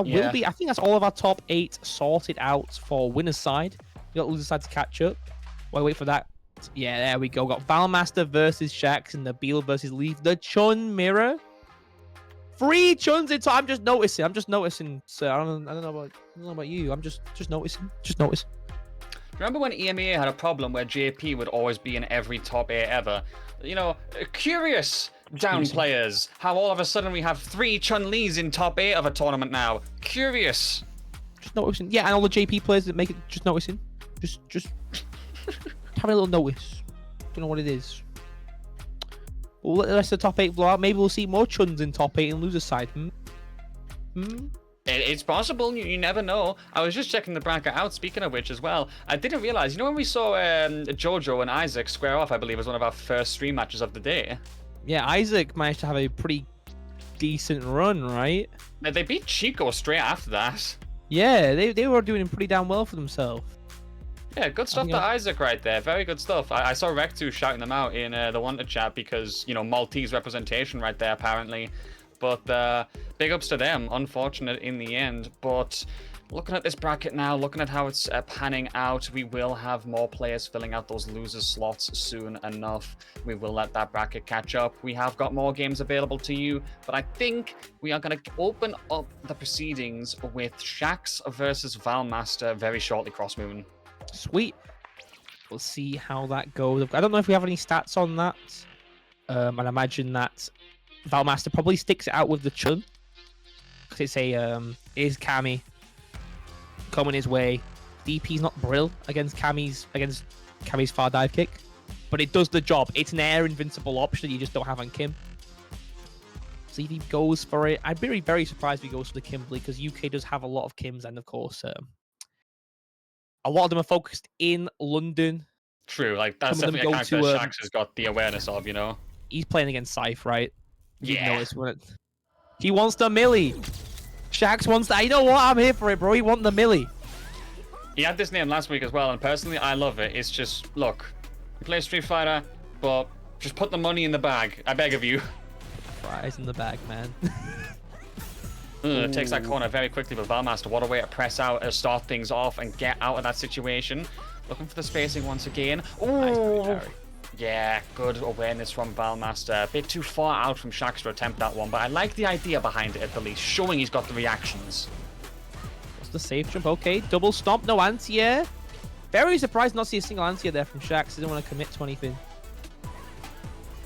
will be. I think that's all of our top 8 sorted out for winner's side. We got loser's side to catch up. While we wait for that. Yeah, there we go. Got Valmaster versus Shakz and Nabil versus Leith. The Chun mirror. 3 Chuns in time. I'm just noticing. So I don't know about you. I'm just noticing. Just noticing. Remember when EMEA had a problem where JP would always be in every top 8 ever? You know, curious down players. How all of a sudden we have 3 Chun-Lis in top 8 of a tournament now. Curious. Just noticing. Yeah, and all the JP players that make it. Just noticing. Just having a little notice. Don't know what it is. We'll let the rest of the top 8 blow out. Maybe we'll see more Chuns in top 8 and loser side. It's possible. You never know. I was just checking the bracket out. Speaking of which, as well, I didn't realize. You know when we saw Jojo and Isaac square off, I believe, was one of our first stream matches of the day. Yeah, Isaac managed to have a pretty decent run, right? They beat Chico straight after that. Yeah, they were doing pretty damn well for themselves. Yeah, good stuff to Isaac right there. Very good stuff. I saw Rectu shouting them out in the Wanted chat because, you know, Maltese representation right there, apparently. But big ups to them. Unfortunate in the end. But looking at this bracket now, looking at how it's panning out, we will have more players filling out those loser slots soon enough. We will let that bracket catch up. We have got more games available to you, but I think we are going to open up the proceedings with Shakz versus Valmaster very shortly, Crossmoon. Sweet. We'll see how that goes. I don't know if we have any stats on that. I'd imagine that Valmaster probably sticks it out with the Chun. Because it's is Cammy coming his way. DP's not brill against Cammy's far dive kick. But it does the job. It's an air invincible option you just don't have on Kim. See if he goes for it. I'd be very surprised if he goes for the Kimberly because UK does have a lot of Kims and of course a lot of them are focused in London. True, like that's definitely a character Shakz has got the awareness of, you know. He's playing against Scythe, right? Yeah. He wants the Millie. Shakz wants that. You know what? I'm here for it, bro. He wants the Millie. He had this name last week as well, and personally, I love it. It's just, look, you play Street Fighter, but just put the money in the bag. I beg of you. Fries in the bag, man. Takes that corner very quickly, but Valmaster, what a way to press out, start things off, and get out of that situation. Looking for the spacing once again. Ooh. Nice, yeah, good awareness from Valmaster. A bit too far out from Shakz to attempt that one, but I like the idea behind it at the least, showing he's got the reactions. What's the safe jump? Okay, double stomp, no anti-air. Very surprised not to see a single anti-air there from Shakz. Didn't want to commit to anything.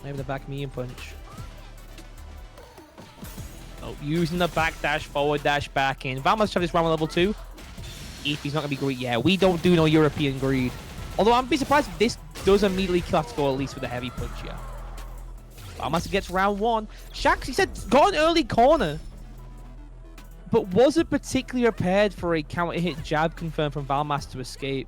Maybe the back medium punch. Oh, using the back dash, forward dash, back in. Valmaster have this round on level 2. If he's not going to be greedy. Yeah, we don't do no European greed. Although I'd be surprised if this does immediately kill after go at least with a heavy punch, yeah. Valmaster gets round 1. Shakz, he said, got an early corner. But wasn't particularly prepared for a counter-hit jab confirmed from Valmaster to escape.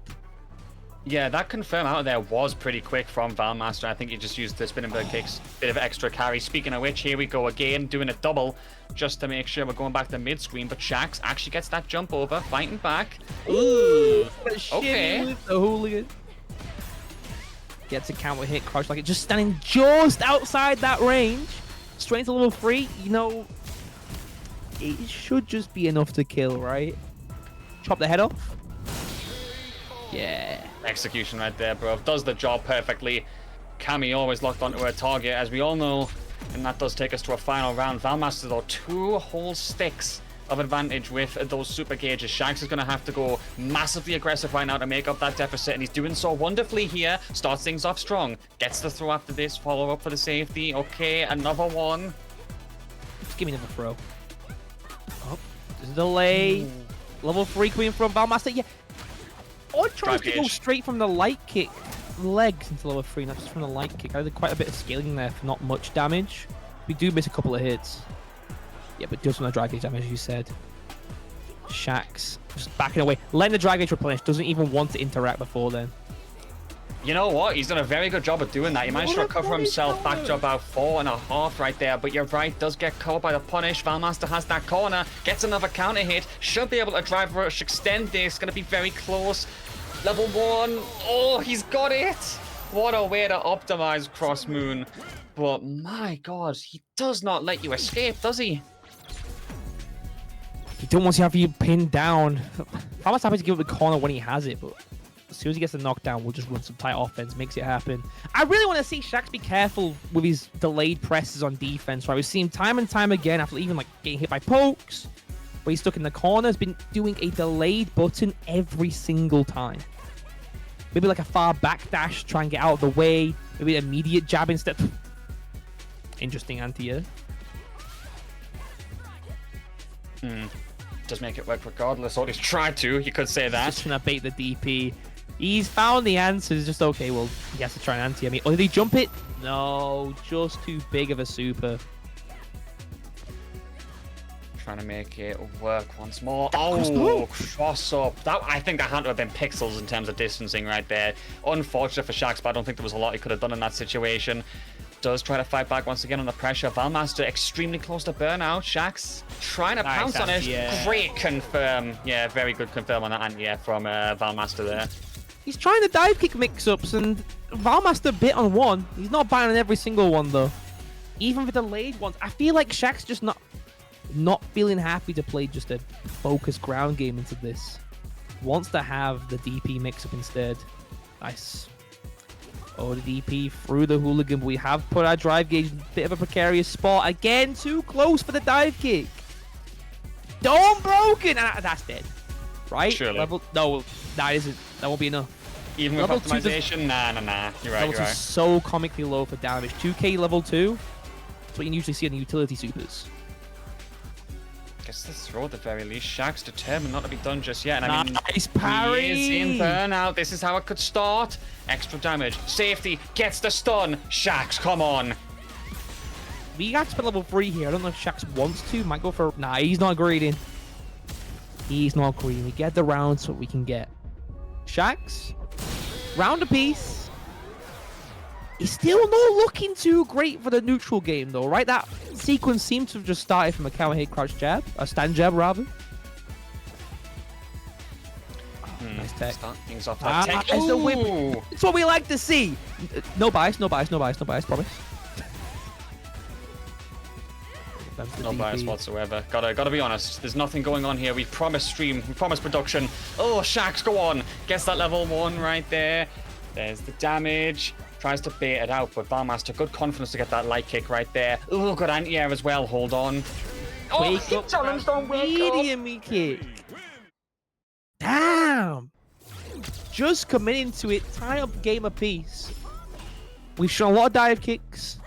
Yeah, that confirm out there was pretty quick from Valmaster. I think he just used the spinning bird kicks, bit of extra carry. Speaking of which, here we go again, doing a double just to make sure we're going back to mid-screen. But Shakz actually gets that jump over, fighting back. Ooh, okay. With the hooligan. Gets a counter hit, crouch like it, just standing just outside that range. Straight into level 3, you know, it should just be enough to kill, right? Chop the head off. Yeah. Execution right there, bro. Does the job perfectly. Cammy always locked onto her target, as we all know. And that does take us to a final round. Valmaster, though, 2 whole sticks of advantage with those super gauges. Shakz is going to have to go massively aggressive right now to make up that deficit. And he's doing so wonderfully here. Starts things off strong. Gets the throw after this. Follow up for the safety. Okay, another one. Just give me another throw. Oh, there's a delay. Level 3 queen from Valmaster. Yeah. Odd tries to go straight from the light kick legs into level 3, not just from the light kick. I did quite a bit of scaling there for not much damage. We do miss a couple of hits. Yeah, but does from the drag gauge damage, as you said. Shakz just backing away. Letting the drag gauge replenish. Doesn't even want to interact before then. You know what? He's done a very good job of doing that. He managed to recover himself back to about 4.5 right there. But you're right, does get caught by the punish. Valmaster has that corner. Gets another counter hit. Should be able to drive rush, extend this. Going to be very close. Level 1. Oh, he's got it. What a way to optimize Crossmoon. But my God, he does not let you escape, does he? You don't want to have you pinned down. Valmaster's happy to give up the corner when he has it, but as soon as he gets the knockdown, we'll just run some tight offense, makes it happen. I really want to see Shakz be careful with his delayed presses on defense. Right, we've seen time and time again after even like getting hit by pokes, where he's stuck in the corner, has been doing a delayed button every single time. Maybe like a far back dash, try and get out of the way. Maybe an immediate jab instead. Interesting anti-air. Does make it work regardless, or at least try to. You could say that. Just trying to bait the DP. He's found the answers. Just okay. Well, he has to try and anti. I mean, or did he jump it? No, just too big of a super. Trying to make it work once more. Oh, cross up. That, I think that had to have been pixels in terms of distancing right there. Unfortunate for Shakz, but I don't think there was a lot he could have done in that situation. Does try to fight back once again under pressure. Valmaster extremely close to burnout. Shakz trying to pounce on it. Great confirm. Yeah, very good confirm on that anti-air from Valmaster there. He's trying to dive kick mix-ups, and Valmaster bit on one. He's not biting on every single one, though. Even the delayed ones. I feel like Shakz just not feeling happy to play just a focused ground game into this. Wants to have the DP mix-up instead. Nice. Oh, the DP through the hooligan, but we have put our drive gauge in a bit of a precarious spot. Again, too close for the dive kick. Dome broken! And that's dead. Right? Surely. No, that isn't. That won't be enough. Even with optimization? Nah. You're right, Level 2 is so comically low for damage. 2k level 2. That's what you usually see on the utility supers. Guess the throw at the very least. Shakz determined not to be done just yet. And I mean, nice parry. He is in burnout. This is how it could start. Extra damage. Safety. Gets the stun. Shakz, come on. We got to spend level 3 here. I don't know if Shakz wants to. Might go for... Nah, he's not greedy. He's not greedy. We get the round so we can get. Shakz. Round apiece. He's still not looking too great for the neutral game, though, right? That sequence seems to have just started from a counter hit crouch jab. A stand jab, rather. Nice tech. Start things off that tech. It's a whip. It's what we like to see. No bias, promise. No bias whatsoever. Gotta be honest. There's nothing going on here. We promised stream. We promised production. Oh, Shakz, go on. Gets that level 1 right there. There's the damage. Tries to bait it out, but Valmaster, good confidence to get that light kick right there. Oh, good anti-air as well. Hold on. Oh, he challenged on medium kick. Damn. Just committing to it. Tie up game apiece. We've shown a lot of dive kicks,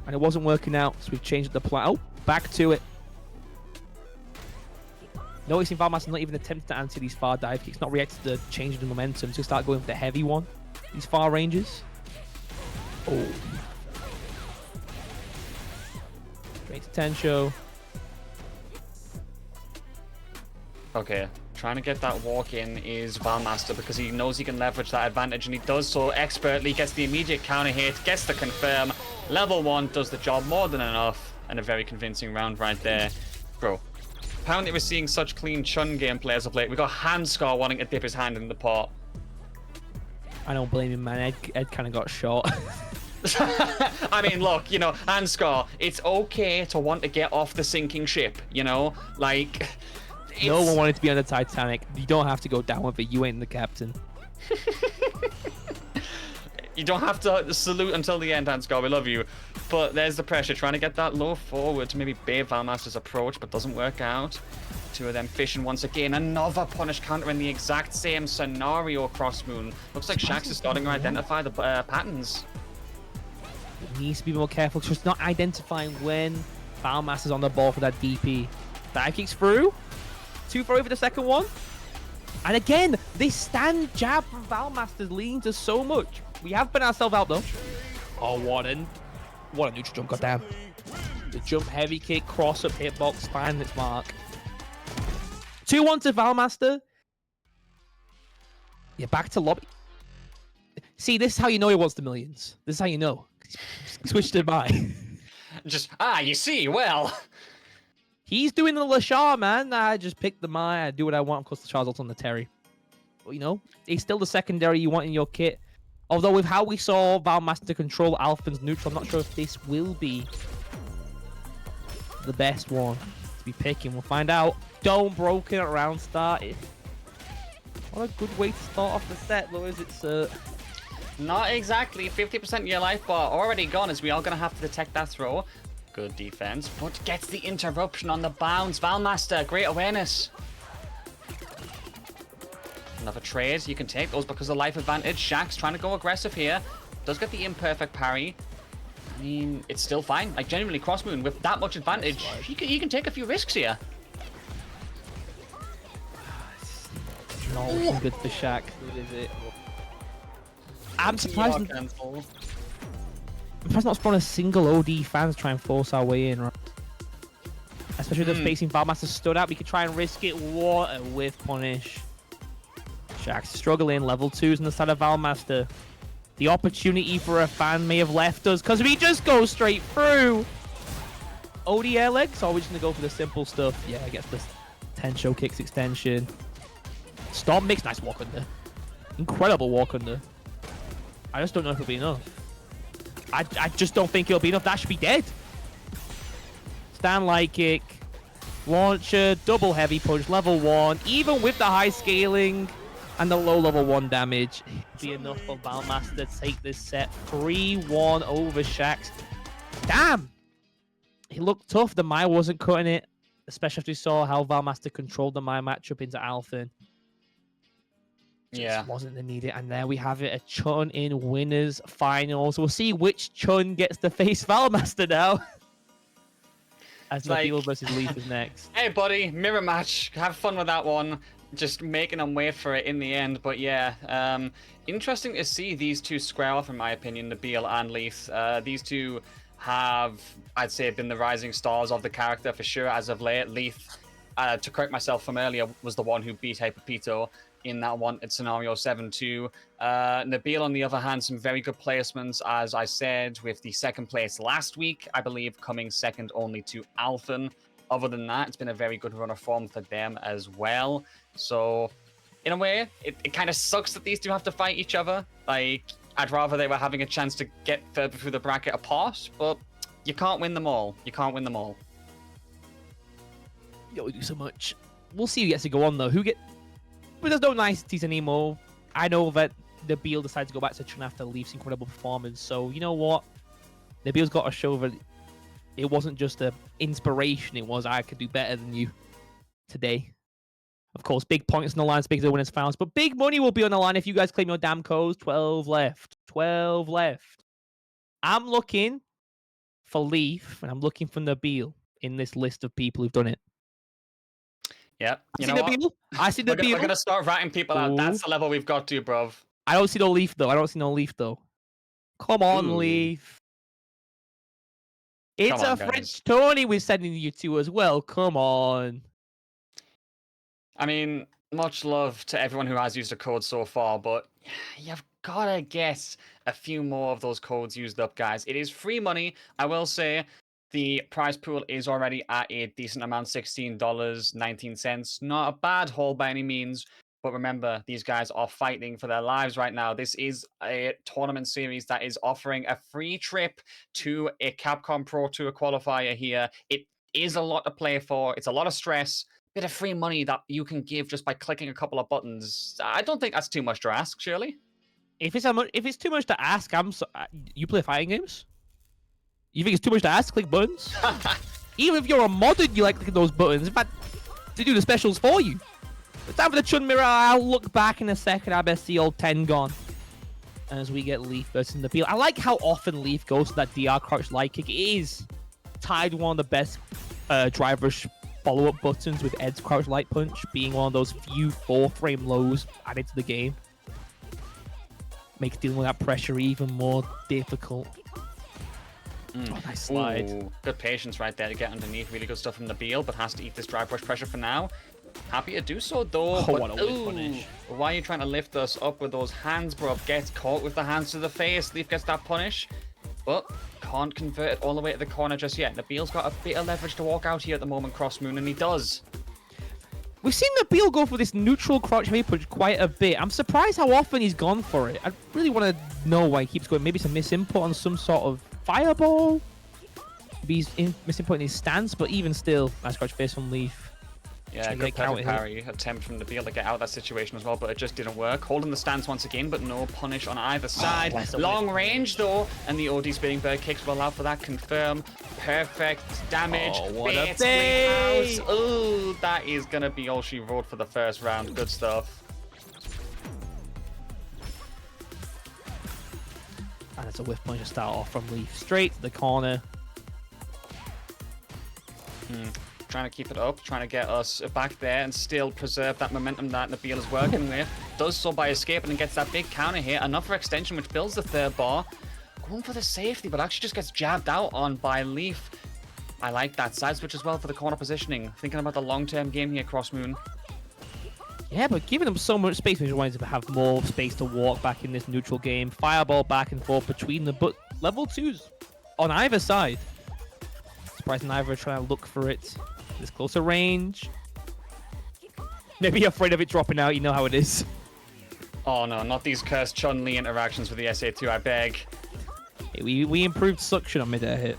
and it wasn't working out, so we've changed the plan. Oh, back to it. Noticing Valmaster not even attempting to answer these far dive kicks, not reacting to the change in momentum, to start going for the heavy one. These far ranges. Oh. Straight to Tensho. Okay, trying to get that walk in is Valmaster because he knows he can leverage that advantage, and he does so expertly. Gets the immediate counter hit, gets the confirm. Level 1 does the job more than enough, and a very convincing round right there. Bro, apparently we're seeing such clean Chun gameplay as of late. We got Handscar wanting to dip his hand in the pot. I don't blame him, man. Ed kind of got shot. I mean, look, you know, Handscar, it's okay to want to get off the sinking ship, you know? Like, no one wanted to be on the Titanic. You don't have to go down with it. You ain't the captain. You don't have to salute until the end, Handscar. We love you. But there's the pressure, trying to get that low forward to maybe bait Valmaster's approach, but doesn't work out. Two of them fishing once again. Another punish counter in the exact same scenario across Moon. Looks like Shakz is starting to identify the patterns. He needs to be more careful, just not identifying when Valmaster's on the ball for that DP. Dive kicks through. 2 for over the second one. And again, this stand jab from Valmaster leading to so much. We have been ourselves out, though. Oh, what a neutral jump, goddamn. The jump heavy kick, cross up, hitbox, find its mark. 2-1 to Valmaster. Yeah, back to lobby. See, this is how you know he wants the millions. This is how you know. Switched it by. Just, you see, well. He's doing the Lashar, man. I just pick the Mai. I do what I want. Of course, the Char's also on the Terry. But, you know, he's still the secondary you want in your kit. Although with how we saw Valmaster control Alphen's neutral, I'm not sure if this will be the best one. to be picking? We'll find out. Dome broken at round started. What a good way to start off the set, though, is it, sir? Not exactly. 50% of your life bar already gone, as we are going to have to detect that throw. Good defense, but gets the interruption on the bounce. Valmaster, great awareness. Another trade you can take those because of life advantage. Shakz trying to go aggressive here. Does get the imperfect parry. I mean, it's still fine. Like, genuinely, Crossmoon, with that much advantage, you can take a few risks here. Not looking good for Shakz, is it? I'm surprised. I'm surprised not spawn a single OD fans try and force our way in, right? Especially with us facing Valmaster stood out. We could try and risk it. What a whiff punish. Shakz struggling. Level 2s on the side of Valmaster. The opportunity for a fan may have left us because we just go straight through. OD air legs. So we're just going to go for the simple stuff. Yeah, I guess the 10 show kicks extension. Storm mix. Nice walk under. Incredible walk under. I just don't know if it'll be enough. I just don't think it'll be enough. That should be dead. Stand light kick. Launcher. Double heavy punch. Level 1. Even with the high scaling and the low level 1 damage, it'll be enough for Valmaster to take this set 3-1 over Shakz. Damn! He looked tough. The Mai wasn't cutting it. Especially after we saw how Valmaster controlled the Mai matchup into Alphen. Just wasn't the needed, and there we have it, a Chun in winners finals. We'll see which Chun gets to face Valmaster now. As Nabil versus Leith is next. Hey buddy, mirror match. Have fun with that one. Just making them wait for it in the end. But yeah, interesting to see these two square off, in my opinion, Nabil and Leith. These two have, I'd say, been the rising stars of the character for sure as of late. Leith, to correct myself from earlier, was the one who beat Hyperpito in that one at scenario 7-2. Nabil, on the other hand, some very good placements, as I said, with the second place last week, I believe, coming second only to Alphen. Other than that, it's been a very good run of form for them as well. So, in a way, it kind of sucks that these two have to fight each other. Like, I'd rather they were having a chance to get further through the bracket apart, but you can't win them all. You can't win them all. You only do so much. We'll see who gets to go on, though. But there's no niceties anymore. I know that Nabil decided to go back to Chun after Leith's incredible performance. So, you know what? Nabil's got to show that it wasn't just an inspiration. It was, I could do better than you today. Of course, big points on the line, speaking of winners finals. But big money will be on the line if you guys claim your damn codes. 12 left. 12 left. I'm looking for Leith, and I'm looking for Nabil in this list of people who've done it. Yeah, I see Nabil. We're gonna start ratting people out. That's the level we've got to, bruv. I don't see no Leith though. Come on, Leith. It's a French Tony we're sending you to as well. Come on. I mean, much love to everyone who has used a code so far, but you've gotta get a few more of those codes used up, guys. It is free money, I will say. The prize pool is already at a decent amount, $16.19. Not a bad haul by any means, but remember, these guys are fighting for their lives right now. This is a tournament series that is offering a free trip to a Capcom Pro Tour qualifier here. It is a lot to play for. It's a lot of stress. Bit of free money that you can give just by clicking a couple of buttons. I don't think that's too much to ask, surely. If it's too much to ask, you play fighting games? You think it's too much to ask? Click buttons? Even if you're a modder, you like clicking those buttons. In fact, they do the specials for you. It's time for the Chun mirror. I'll look back in a second. I bet see old 10 gone. As we get Leith versus Nabil. I like how often Leith goes to that DR crouch light kick. It is tied one of the best drivers follow-up buttons with Ed's crouch light punch being one of those few 4-frame lows added to the game. Makes dealing with that pressure even more difficult. Oh, nice slide. Ooh, good patience right there to get underneath. Really good stuff from Nabil, but has to eat this drive push pressure for now. Happy to do so, though. Oh, what a whiff punish. Why are you trying to lift us up with those hands, bro? Gets caught with the hands to the face. Leith gets that punish, but can't convert it all the way to the corner just yet. Nabil's got a bit of leverage to walk out here at the moment, Crossmoon, and he does. We've seen Nabil go for this neutral crouch heavy punch quite a bit. I'm surprised how often he's gone for it. I really want to know why he keeps going. Maybe it's a misinput on some sort of fireball? He's missing point in his stance, but even still, nice crouch face from Leith. Yeah, good perfect parry attempt from Nabil to get out of that situation as well, but it just didn't work. Holding the stance once again, but no punish on either side. Long range though, and the OD spinning bird kicks will allow for that. Confirm. Perfect damage. Oh, what a bait! Oh, that is gonna be all she wrote for the first round. Good stuff. And it's a whiff punch to start off from Leith. Straight to the corner. Trying to keep it up, trying to get us back there and still preserve that momentum that Nabil is working with. Does so by escaping and gets that big counter here. Enough for extension, which builds the third bar. Going for the safety, but actually just gets jabbed out on by Leith. I like that side switch as well for the corner positioning. Thinking about the long-term game here, Crossmoon. Yeah, but giving them so much space, we just wanted to have more space to walk back in this neutral game. Fireball back and forth between them, but level 2s on either side. Surprising either trying to look for it. This closer range. Maybe afraid of it dropping out, you know how it is. Oh no, not these cursed Chun-Li interactions with the SA2, I beg. Hey, we improved suction on mid-air hit.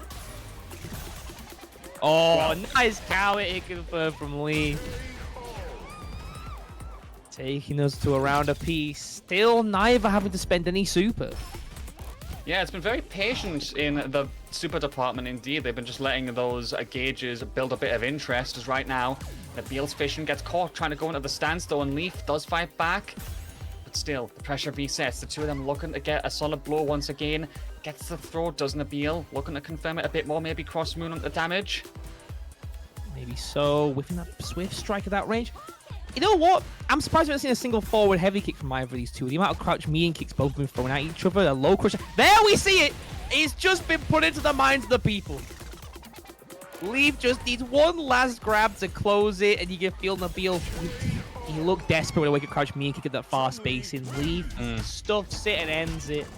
Oh, wow. Nice counter hit confirmed from Lee. Taking us to a round apiece. Still neither having to spend any super. Yeah, it's been very patient in the super department indeed. They've been just letting those gauges build a bit of interest, as right now Nabil's fishing gets caught trying to go into the stance though, and Leith does fight back. But still, the pressure resets. The two of them looking to get a solid blow once again. Gets the throw, does Nabil. Looking to confirm it a bit more, maybe Crossmoon on the damage. Maybe so, whipping that swift strike at that range. You know what? I'm surprised we haven't seen a single forward heavy kick from either of these two. The amount of crouch median kicks both have been thrown at each other, a low crush. There we see it! It's just been put into the minds of the people. Leith just needs one last grab to close it, and you can feel Nabil. He looked desperate when he wake up crouch median kick at that far spacing. Leith stuffs it and ends it.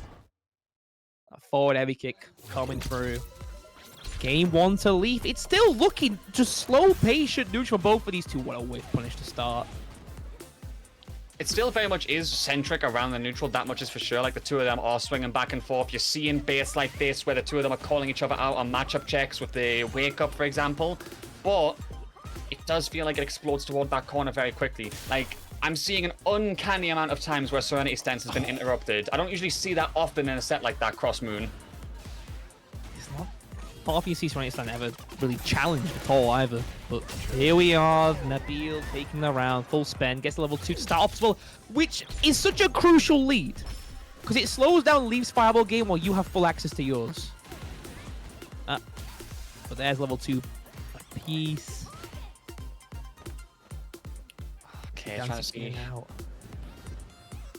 A forward heavy kick coming through. Game 1 to Leith. It's still looking just slow, patient, neutral for both of these two. What a whiff punish to start. It still very much is centric around the neutral, that much is for sure. Like, the two of them are swinging back and forth. You're seeing baits like this where the two of them are calling each other out on matchup checks with the wake up, for example. But it does feel like it explodes toward that corner very quickly. Like, I'm seeing an uncanny amount of times where Serenity stance has been interrupted. I don't usually see that often in a set like that, Crossmoon. Not often you see Serenity stand ever really challenged at all either. But here we are, Nabil taking the round, full spend, gets level 2 to start off as well, which is such a crucial lead. Because it slows down Leith's fireball game while you have full access to yours. But there's level 2 apiece. Okay, trying to see out.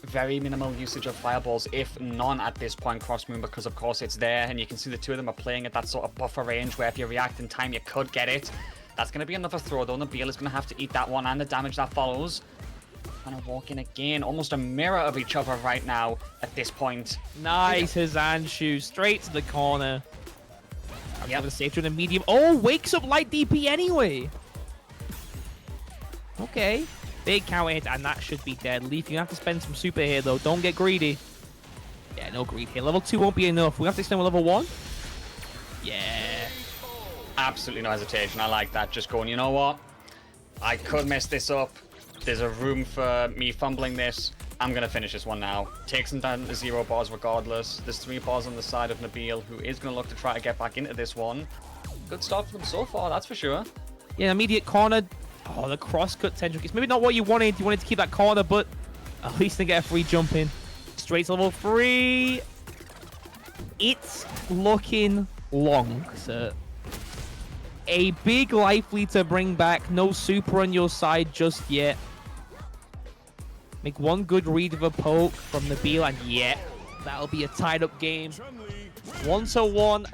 Very minimal usage of fireballs, if none at this point, Crossmoon, because of course it's there, and you can see the two of them are playing at that sort of buffer range where if you react in time, you could get it. That's going to be another throw, though. Nabil is going to have to eat that one and the damage that follows. Trying to walk in again, almost a mirror of each other right now at this point. Nice Hazanshu, straight to the corner. Yeah, the safe to the medium. Oh, wakes up light DP anyway. Okay. Big counter hit, and that should be dead. Leith, you have to spend some super here, though. Don't get greedy. Yeah, no greed here. Level 2 won't be enough. We have to extend with level 1. Yeah. Absolutely no hesitation. I like that. Just going, you know what? I could mess this up. There's a room for me fumbling this. I'm going to finish this one now. Takes him down to 0 bars regardless. There's 3 bars on the side of Nabil, who is going to look to try to get back into this one. Good start for them so far, that's for sure. Yeah, immediate corner. Oh, the cross-cut Tendrick. It's maybe not what you wanted. You wanted to keep that corner, but at least they get a free jump in. Straight to level 3. It's looking long, sir. A big life lead to bring back. No super on your side just yet. Make one good read of a poke from Nabil, and yeah, that'll be a tied-up game. 1-1. Let's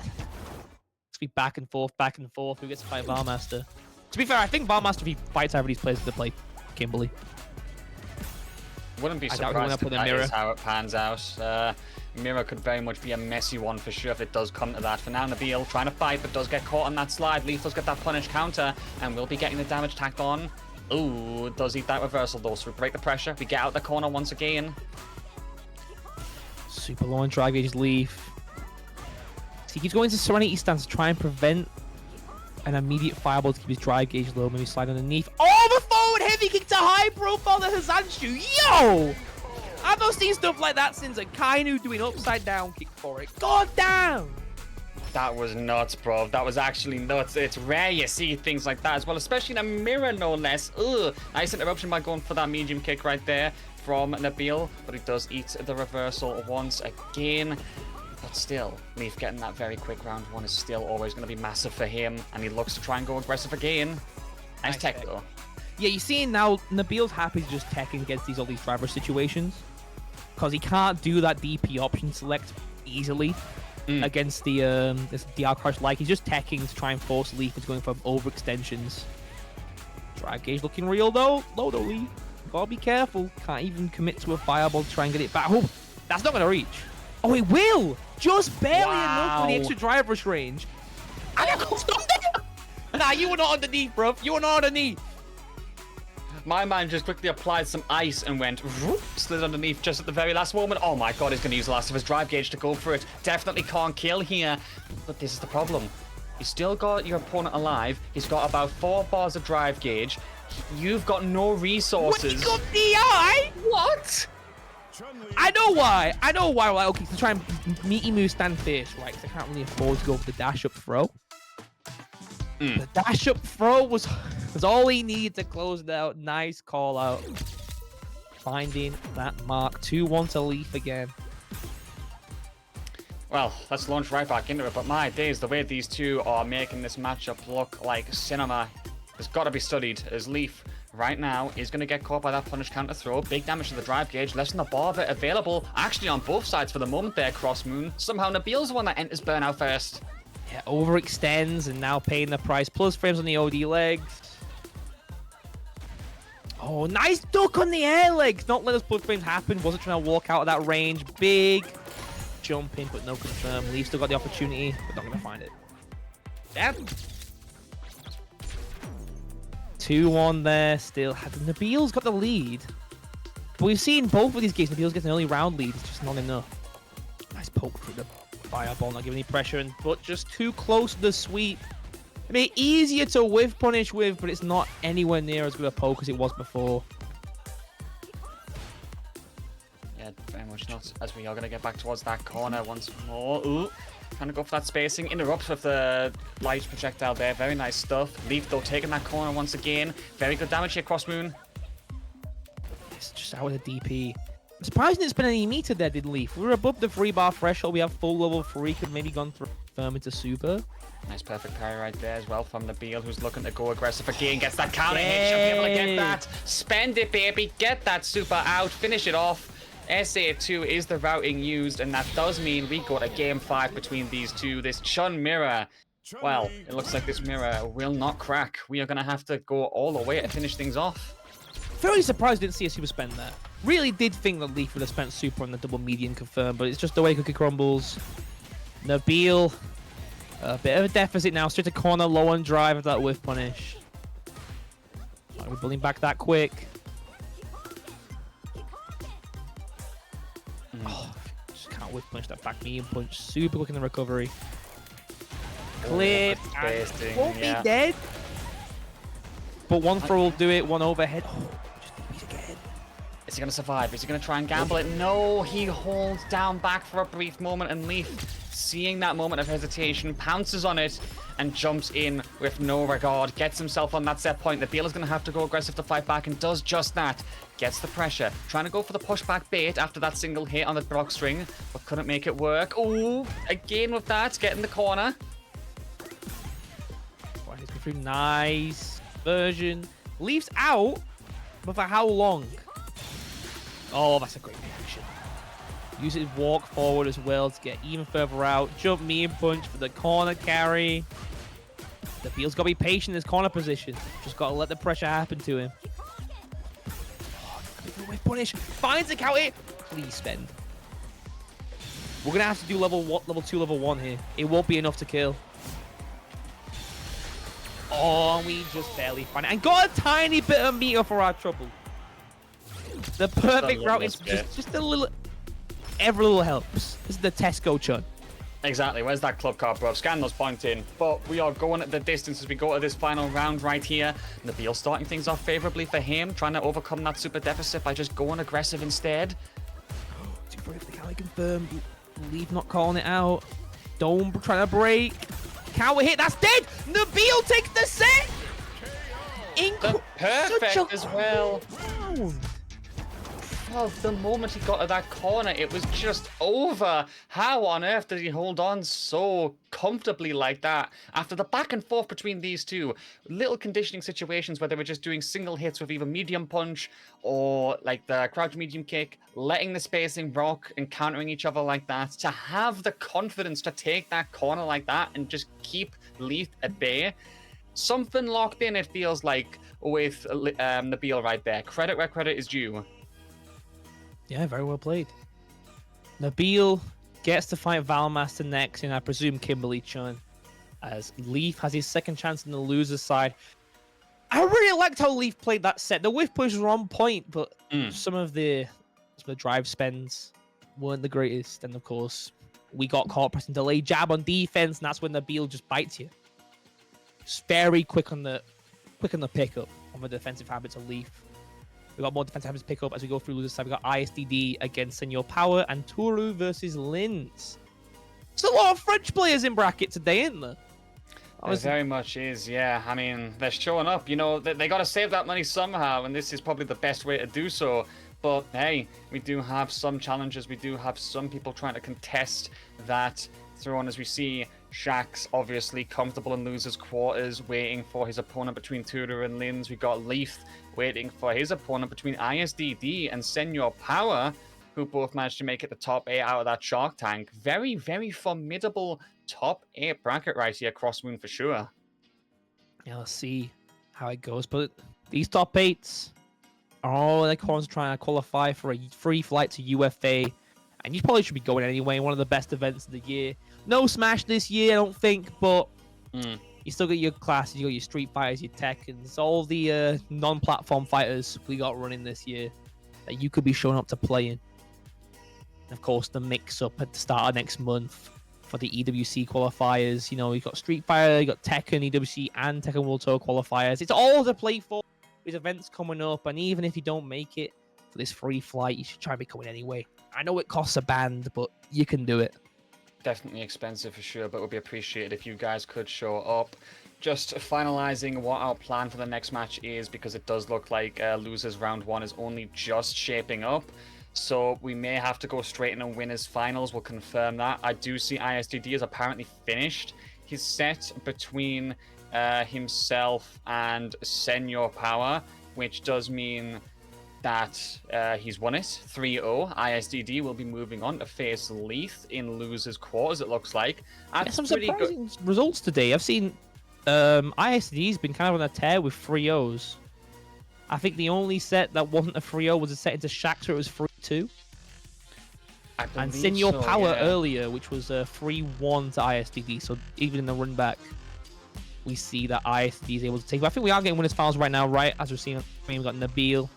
be back and forth, back and forth. Who gets to fight Valmaster? To be fair, I think Valmaster, if he fights over these players, to play Kimberly. Wouldn't be surprised if that is how it pans out. Mirror could very much be a messy one for sure if it does come to that. For now, Nabil trying to fight, but does get caught on that slide. Leith does get that punish counter, and will be getting the damage tacked on. Ooh, does eat that reversal though, so we break the pressure. We get out the corner once again. Super low on drive gauge Leith. he keeps going to Serenity stance to try and prevent an immediate fireball to keep his drive gauge low. Maybe slide underneath. Oh, the forward heavy kick to high profile the Hazanshu. Yo! I've not seen stuff like that since a Kainu doing upside down kick for it. God damn! That was nuts, bro. That was actually nuts. It's rare you see things like that as well, especially in a mirror, no less. Ugh. Nice interruption by going for that medium kick right there from Nabil, but he does eat the reversal once again. But still, Leith getting that very quick round one is still always going to be massive for him, and he looks to try and go aggressive again. Nice tech, though. Yeah, you see now, Nabil's happy to just tech against all these driver situations, because he can't do that DP option select easily. Against the this DR crush, like he's just teching to try and force Leith into going for overextensions. Drive gauge looking real though. Low though, Leith. Gotta be careful. Can't even commit to a fireball to try and get it back. Oh, that's not gonna reach. Oh, it will. Just barely enough for the extra drive rush range. And it goes down there. Nah, you were not underneath, bro. You were not underneath. My man just quickly applied some ice and went whoop, slid underneath just at the very last moment. Oh my god, he's going to use the last of his drive gauge to go for it. Definitely can't kill here. But this is the problem. You still got your opponent alive. He's got about 4 bars of drive gauge. You've got no resources. What? He got DI? What? I know why. I know why. Like, okay, to try and meaty move stand face, right? Because I can't really afford to go for the dash up throw. The dash up throw was all he needed to close it out. Nice call out. Finding that mark. 2-1 to Leith again. Well, let's launch right back into it. But my days, the way these two are making this matchup look like cinema has got to be studied. As Leith right now is going to get caught by that punish counter throw. Big damage to the drive gauge. Less than the bar of it available. Actually on both sides for the moment there, Cross Moon. Somehow Nabil's the one that enters burnout first. Yeah, overextends and now paying the price. Plus frames on the OD legs. Oh, nice duck on the air legs. Not let us plus frames happen. Wasn't trying to walk out of that range. Big jumping, but no confirm. Leith still got the opportunity, but not going to find it. Damn. 2-1 there. Still, Nabil's got the lead. But we've seen both of these games. Nabil's getting an early round lead. It's just not enough. Nice poke through the fireball, not giving any pressure, but just too close to the sweep. I mean, easier to whiff punish with, but it's not anywhere near as good a poke as it was before. Yeah, very much not. As we are going to get back towards that corner once more. Ooh, trying to go for that spacing. Interrupts with the light projectile there. Very nice stuff. Leith, though, taking that corner once again. Very good damage here, Cross Moon. It's just out with the DP. I'm surprised it's been any meter there, did Leith. We were above the 3-bar threshold. We have full level 3. Could maybe gone through firm into super. Nice perfect parry right there as well from Nabil, who's looking to go aggressive again. Gets that counter hit. Should be able to get that. Spend it, baby. Get that super out. Finish it off. SA2 is the routing used, and that does mean we got a game 5 between these two. This Chun mirror. Well, it looks like this mirror will not crack. We are going to have to go all the way to finish things off. Very surprised I didn't see a super spend there. Really did think that Leith would have spent super on the double median confirm, but it's just the way cookie crumbles. Nabil, a bit of a deficit now. Straight to corner, low on drive of that whiff punish. Are we pulling back that quick? Oh, just can't whiff punish that back medium punch. Super quick in the recovery. Clip. Won't be dead. But one throw will do it. One overhead. Oh, just beat again. Is he going to survive? Is he going to try and gamble it? No, he holds down back for a brief moment, and Leith, seeing that moment of hesitation, pounces on it and jumps in with no regard. Gets himself on that set point. Nabil is going to have to go aggressive to fight back and does just that. Gets the pressure. Trying to go for the pushback bait after that single hit on the block string, but couldn't make it work. Ooh, again with that. Get in the corner. Wow, he's through. Nice version. Leith's out, but for how long? Oh, that's a great reaction. Use his walk forward as well to get even further out. Jump me and punch for the corner carry. Nabil's got to be patient in his corner position. Just got to let the pressure happen to him. Oh, punish. Finds the counter. Please spend. We're going to have to do level 2, level 1 here. It won't be enough to kill. Oh, we just barely find it. And got a tiny bit of meter for our trouble. The perfect route is just a little... Every little helps. This is the Tesco Chun. Exactly. Where's that club card, bro? Scandal's pointing, but we are going at the distance as we go to this final round right here. Nabil starting things off favorably for him, trying to overcome that super deficit by just going aggressive instead. Too brave, can I confirm? Leith not calling it out. Dome trying to break. Counter hit, that's dead! Nabil takes the set! Perfect as well. Oh, the moment he got to that corner, it was just over. How on earth did he hold on so comfortably like that? After the back and forth between these two, little conditioning situations where they were just doing single hits with either medium punch or like the crouch medium kick, letting the spacing rock and countering each other like that, to have the confidence to take that corner like that and just keep Leith at bay. Something locked in, it feels like, with Nabil right there. Credit where credit is due. Yeah, very well played. Nabil gets to fight Valmaster next, and I presume Kimberly Chun, as Leith has his second chance on the loser's side. I really liked how Leith played that set. The whiff push were on point, but some of the drive spends weren't the greatest. And of course, we got caught pressing delay jab on defense, and that's when Nabil just bites you. Just very quick on the pickup on the defensive habits of Leith. We got more defensive habits pick up as we go through loser's side. We got ISDD against Senor Power and Turu versus Linz. There's a lot of French players in bracket today, isn't there? There very much is, yeah. I mean, they're showing up. You know, they got to save that money somehow, and this is probably the best way to do so. But hey, we do have some challenges. We do have some people trying to contest that throne, as we see Shakz obviously comfortable in losers quarters, waiting for his opponent between Tudor and Linz. We got Leith waiting for his opponent between ISDD and Senor Power, who both managed to make it the top 8 out of that Shark Tank. Very, very formidable top 8 bracket right here, Cross Moon for sure. Yeah, let's see how it goes. But these top 8s are all like trying to qualify for a free flight to UFA. And you probably should be going anyway. One of the best events of the year. No Smash this year, I don't think, but you still got your classes, you got your Street Fighters, your Tekkens, all the non-platform fighters we got running this year that you could be showing up to play in. And of course, the mix-up at the start of next month for the EWC qualifiers. You know, you got Street Fighter, you got Tekken, EWC, and Tekken World Tour qualifiers. It's all to play for. There's events coming up, and even if you don't make it for this free flight, you should try to be going anyway. I know it costs a band, but you can do it. Definitely expensive for sure, but it would be appreciated if you guys could show up. Just finalizing what our plan for the next match is, because it does look like losers round 1 is only just shaping up. So we may have to go straight into winners finals. We'll confirm that. I do see ISDD is apparently finished his set between himself and Senor Power, which does mean that he's won it 3-0. ISDD will be moving on to face Leith in losers quarters, it looks like. That's some surprising results today. I've seen ISDD's been kind of on a tear with 3-0s. I think the only set that wasn't a 3-0 was a set into Shakz, where it was 3-2. And Senor Power earlier, which was 3-1 to ISDD. So even in the run back, we see that ISDD is able to take. But I think we are getting winners finals right now, right? As we're seeing, we've got Nabil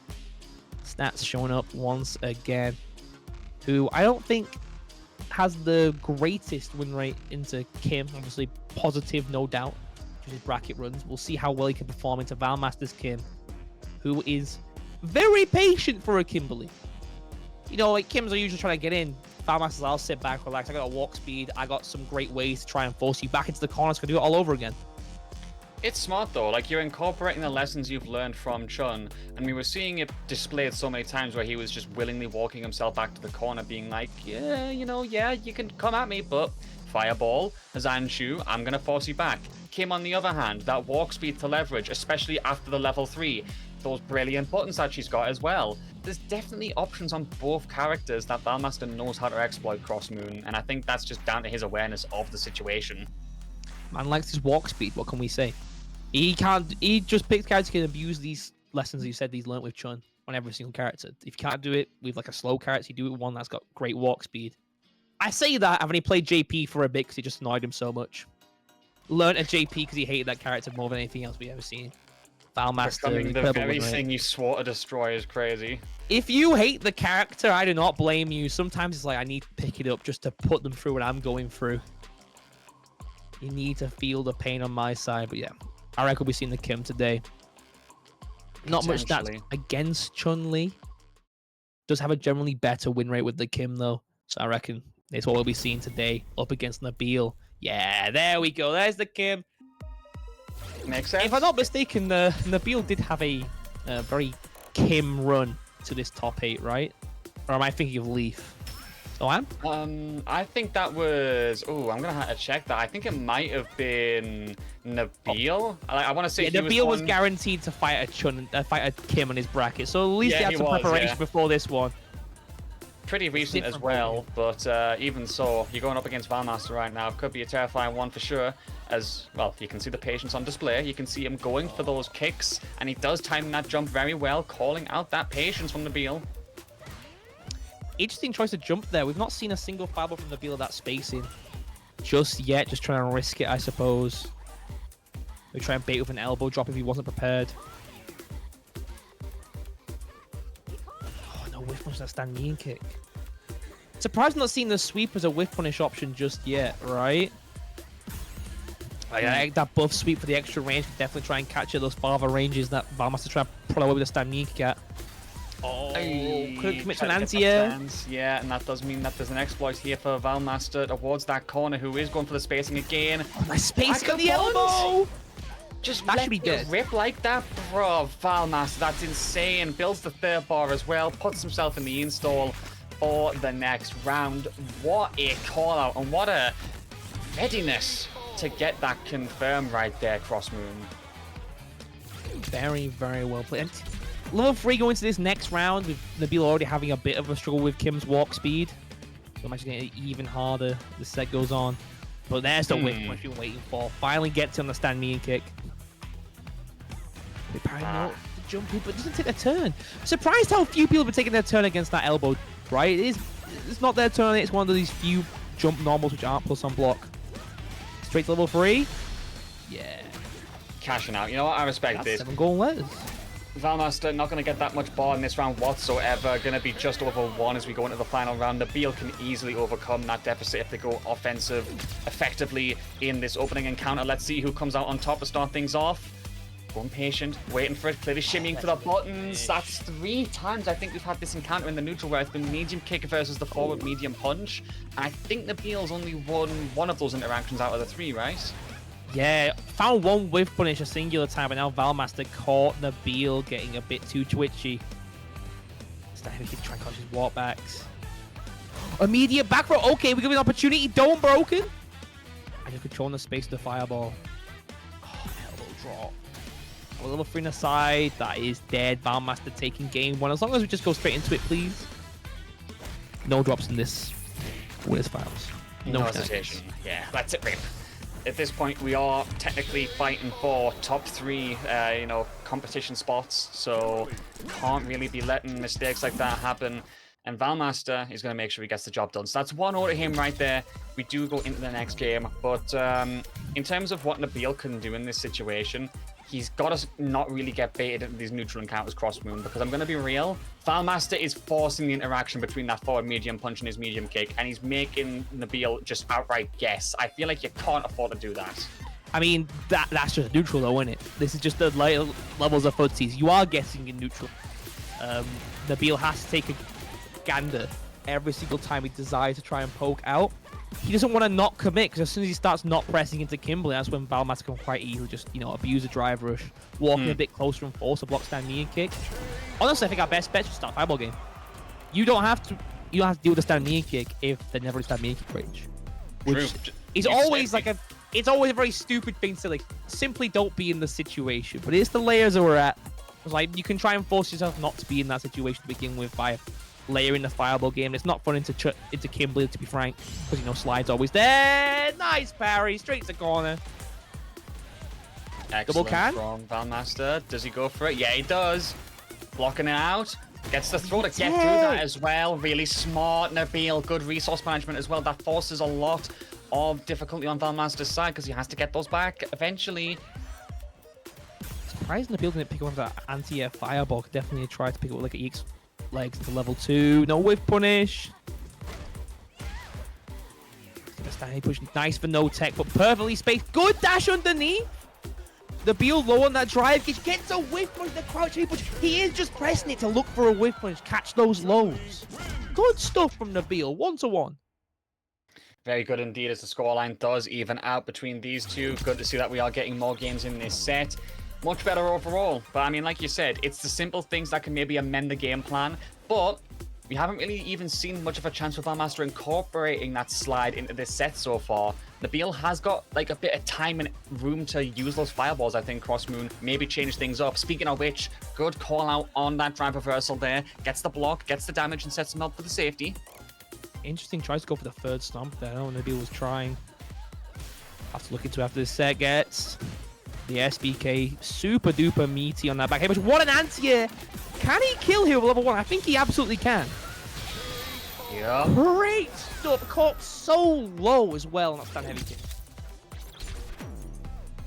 Stats showing up once again, who I don't think has the greatest win rate into Kim. Obviously positive, no doubt, to his bracket runs. We'll see how well he can perform into Valmaster's Kim, who is very patient for a Kimberly. You know, like Kims are usually trying to get in. Valmaster's, I'll sit back, relax. I got a walk speed. I got some great ways to try and force you back into the corners. Can do it all over again. It's smart though, like you're incorporating the lessons you've learned from Chun, and we were seeing it displayed so many times where he was just willingly walking himself back to the corner, being like, yeah, you know, yeah, you can come at me, but fireball, Zanshu, I'm gonna force you back. Kim, on the other hand, that walk speed to leverage, especially after the level 3, those brilliant buttons that she's got as well. There's definitely options on both characters that Valmaster knows how to exploit Cross Moon, and I think that's just down to his awareness of the situation. Man likes his walk speed, what can we say? He just picks characters who can abuse these lessons you said he's learnt with Chun on every single character. If you can't do it with like a slow character, you do it with one that's got great walk speed. I say that having he played JP for a bit because he just annoyed him so much. Learned a JP because he hated that character more than anything else we ever seen. Valmaster, Becoming the incredible very win rate. thing you swore to destroy is crazy. If you hate the character, I do not blame you. Sometimes it's like I need to pick it up just to put them through what I'm going through. You need to feel the pain on my side, but yeah, I reckon we'll be seeing the Kim today. Not much stats against Chun-Li. Does have a generally better win rate with the Kim though, so I reckon it's what we'll be seeing today up against Nabil. Yeah, there we go. There's the Kim. Makes sense. If I'm not mistaken, Nabil did have a very Kim run to this top 8, right? Or am I thinking of Leith? Oh, I think that was. Oh, I'm gonna have to check that. I think it might have been Nabil. I want to say Nabil was guaranteed to fight a Kim on his bracket, so at least he had some preparation before this one. Pretty recent as well, but even so, you're going up against Valmaster right now. Could be a terrifying one for sure. As well, you can see the patience on display. You can see him going for those kicks, and he does time that jump very well, calling out that patience from Nabil. Interesting choice to jump there. We've not seen a single fireball from Nabil of that spacing just yet. Just trying to risk it, I suppose. We try and bait with an elbow drop if he wasn't prepared. Oh, no whiff punish that stand mean kick. Surprised not seeing the sweep as a whiff punish option just yet, right? I like that buff sweep for the extra range. Definitely try and capture those farther ranges that Valmaster try to pull away with a stand mean kick at. Oh, couldn't commit to an anti-air. Yeah, and that does mean that there's an exploit here for Valmaster towards that corner, who is going for the spacing again. Oh, nice spacing on the elbow! Just that let should be dead. Rip like that, bro. Valmaster, that's insane. Builds the third bar as well, puts himself in the install for the next round. What a call out, and what a readiness to get that confirmed right there, Crossmoon. Very, very well played. And level 3 going into this next round with Nabil already having a bit of a struggle with Kim's walk speed. So I'm actually getting it even harder as the set goes on. But there's the whip what you're waiting for. Finally gets on the stand mean kick. They probably know the jump in, but it doesn't take a turn. Surprised how few people have been taking their turn against that elbow, right? It's not their turn, it's one of these few jump normals which aren't plus on block. Straight to level 3. Yeah. Cashing out. You know what? I respect this. 7 gold letters. Valmaster not going to get that much bar in this round whatsoever. Going to be just over 1 as we go into the final round. Nabil can easily overcome that deficit if they go offensive effectively in this opening encounter. Let's see who comes out on top to start things off. Going patient, waiting for it, clearly shimmying for the buttons. That's 3 times I think we've had this encounter in the neutral where it's been medium kick versus the forward medium punch. And I think Nabil's only won 1 of those interactions out of the 3, right? Yeah, found 1 whiff punish a singular time, but now Valmaster caught Nabil getting a bit too twitchy. He can try and catch his walkbacks. Immediate back throw. Okay, we give an opportunity. Dome broken. And you're controlling the space of the fireball. Oh, elbow drop. A level 3 in the side. That is dead. Valmaster taking game 1. As long as we just go straight into it, please. No drops in this winners finals. No hesitation. Yeah, that's it, Rip. At this point, we are technically fighting for top 3, competition spots, so can't really be letting mistakes like that happen. And Valmaster is going to make sure he gets the job done. So that's 1 over him right there. We do go into the next game, but in terms of what Nabil can do in this situation, he's got to not really get baited into these neutral encounters, Crossmoon, because I'm going to be real. Valmaster is forcing the interaction between that forward medium punch and his medium kick, and he's making Nabil just outright guess. I feel like you can't afford to do that. I mean, that's just neutral though, isn't it? This is just the levels of footsies. You are guessing in neutral. Nabil has to take a gander every single time he desires to try and poke out. He doesn't want to not commit, because as soon as he starts not pressing into Kimberly, that's when Valmaster can quite easily just, abuse a drive rush, walking a bit closer and force a block stand knee and kick. Honestly, I think our best bet is to start fireball game. You don't have to deal with the stand knee and kick if they never stand knee and kick range. Which is always it's always a very stupid thing to say, simply don't be in the situation. But it's the layers that we're at. It's like, you can try and force yourself not to be in that situation to begin with by layering the fireball game. It's not fun into Kimberly, to be frank, because slide's always there. Nice parry, straight to the corner. Excellent double can from Valmaster. Does he go for it? Yeah, he does. Blocking it out. Gets the throw to get through that as well. Really smart, Nabil. Good resource management as well. That forces a lot of difficulty on Valmaster's side because he has to get those back eventually. surprised Nabil didn't pick up that anti-air fireball. Could definitely try to pick up like an EX legs to level 2. No whiff punish. Standing push, nice for no tech, but perfectly spaced. Good dash underneath. Nabil low on that drive. He gets a whiff punch, the crouch push. He is just pressing it to look for a whiff punch, catch those lows. Good stuff from Nabil, 1-1. Very good indeed, as the scoreline does even out between these two. Good to see that we are getting more games in this set. Much better overall. But I mean, like you said, it's the simple things that can maybe amend the game plan. But we haven't really even seen much of a chance with Valmaster incorporating that slide into this set so far. Nabil has got like a bit of time and room to use those fireballs, I think, Crossmoon. Maybe change things up. Speaking of which, good call out on that drive reversal there. Gets the block, gets the damage, and sets him up for the safety. Interesting, tries to go for the third stomp there. I know Nabil was trying. Have to look into after this set gets the SBK super duper meaty on that back. Hey, but what an anti-air! Can he kill here with level 1? I think he absolutely can. Yeah. Great stuff. Caught so low as well. Not stand heavy kick.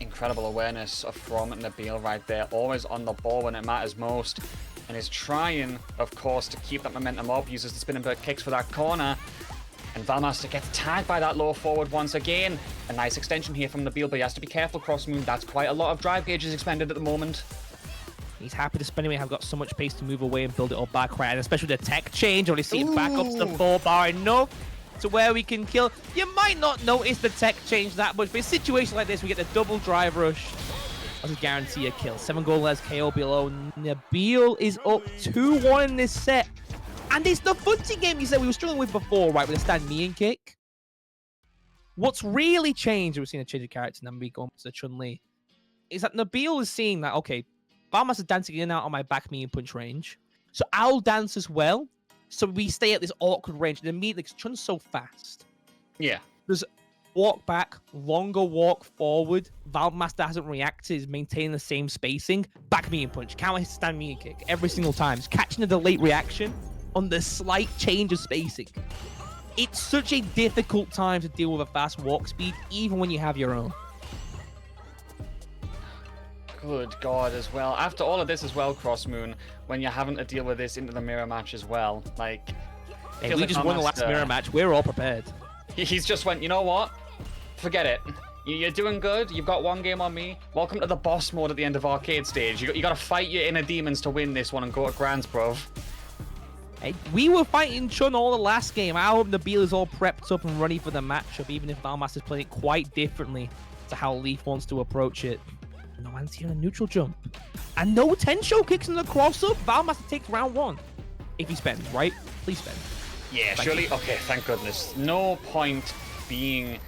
Incredible awareness from Nabil right there. Always on the ball when it matters most. And is trying, of course, to keep that momentum up. Uses the spinning bird kicks for that corner. And Valmaster gets tagged by that low forward once again. A nice extension here from Nabil, but he has to be careful, Crossmoon. That's quite a lot of drive gauges expended at the moment. He's happy to spin away, have got so much space to move away and build it all back, right? And especially the tech change, already seeing back up to the 4-bar enough to where we can kill. You might not notice the tech change that much, but in a situation like this, we get the double drive rush. That's a guarantee a kill. 7 goal less KO below. Nabil is up 2-1 in this set. And it's the footsie game you said we were struggling with before, right? With the stand me and kick. What's really changed, we've seen a change of character, and then we go to the Chun-Li, is that Nabil is seeing that, okay, Valmaster's dancing in and out on my back me and punch range. So I'll dance as well. So we stay at this awkward range. And immediately, because Chun's so fast. Yeah. There's walk back, longer walk forward. Valmaster hasn't reacted, is maintaining the same spacing. Back me and punch. Counter stand me and kick every single time. It's catching the late reaction on the slight change of spacing. It's such a difficult time to deal with a fast walk speed, even when you have your own. Good God, as well. After all of this as well, Crossmoon, when you're having to deal with this into the mirror match as well, like... Hey, we just won the last mirror match. We're all prepared. He's just went, you know what? Forget it. You're doing good. You've got 1 game on me. Welcome to the boss mode at the end of arcade stage. You got to fight your inner demons to win this one and go to Grands, bro. Hey, we were fighting Chun all the last game. I hope Nabil is all prepped up and ready for the matchup, even if Valmaster's playing it quite differently to how Leith wants to approach it. No anti on a neutral jump. And no Tensho kicks in the cross-up. Valmaster takes round 1. If he spends, right? Please spend. Yeah, surely. Okay, thank goodness. No point being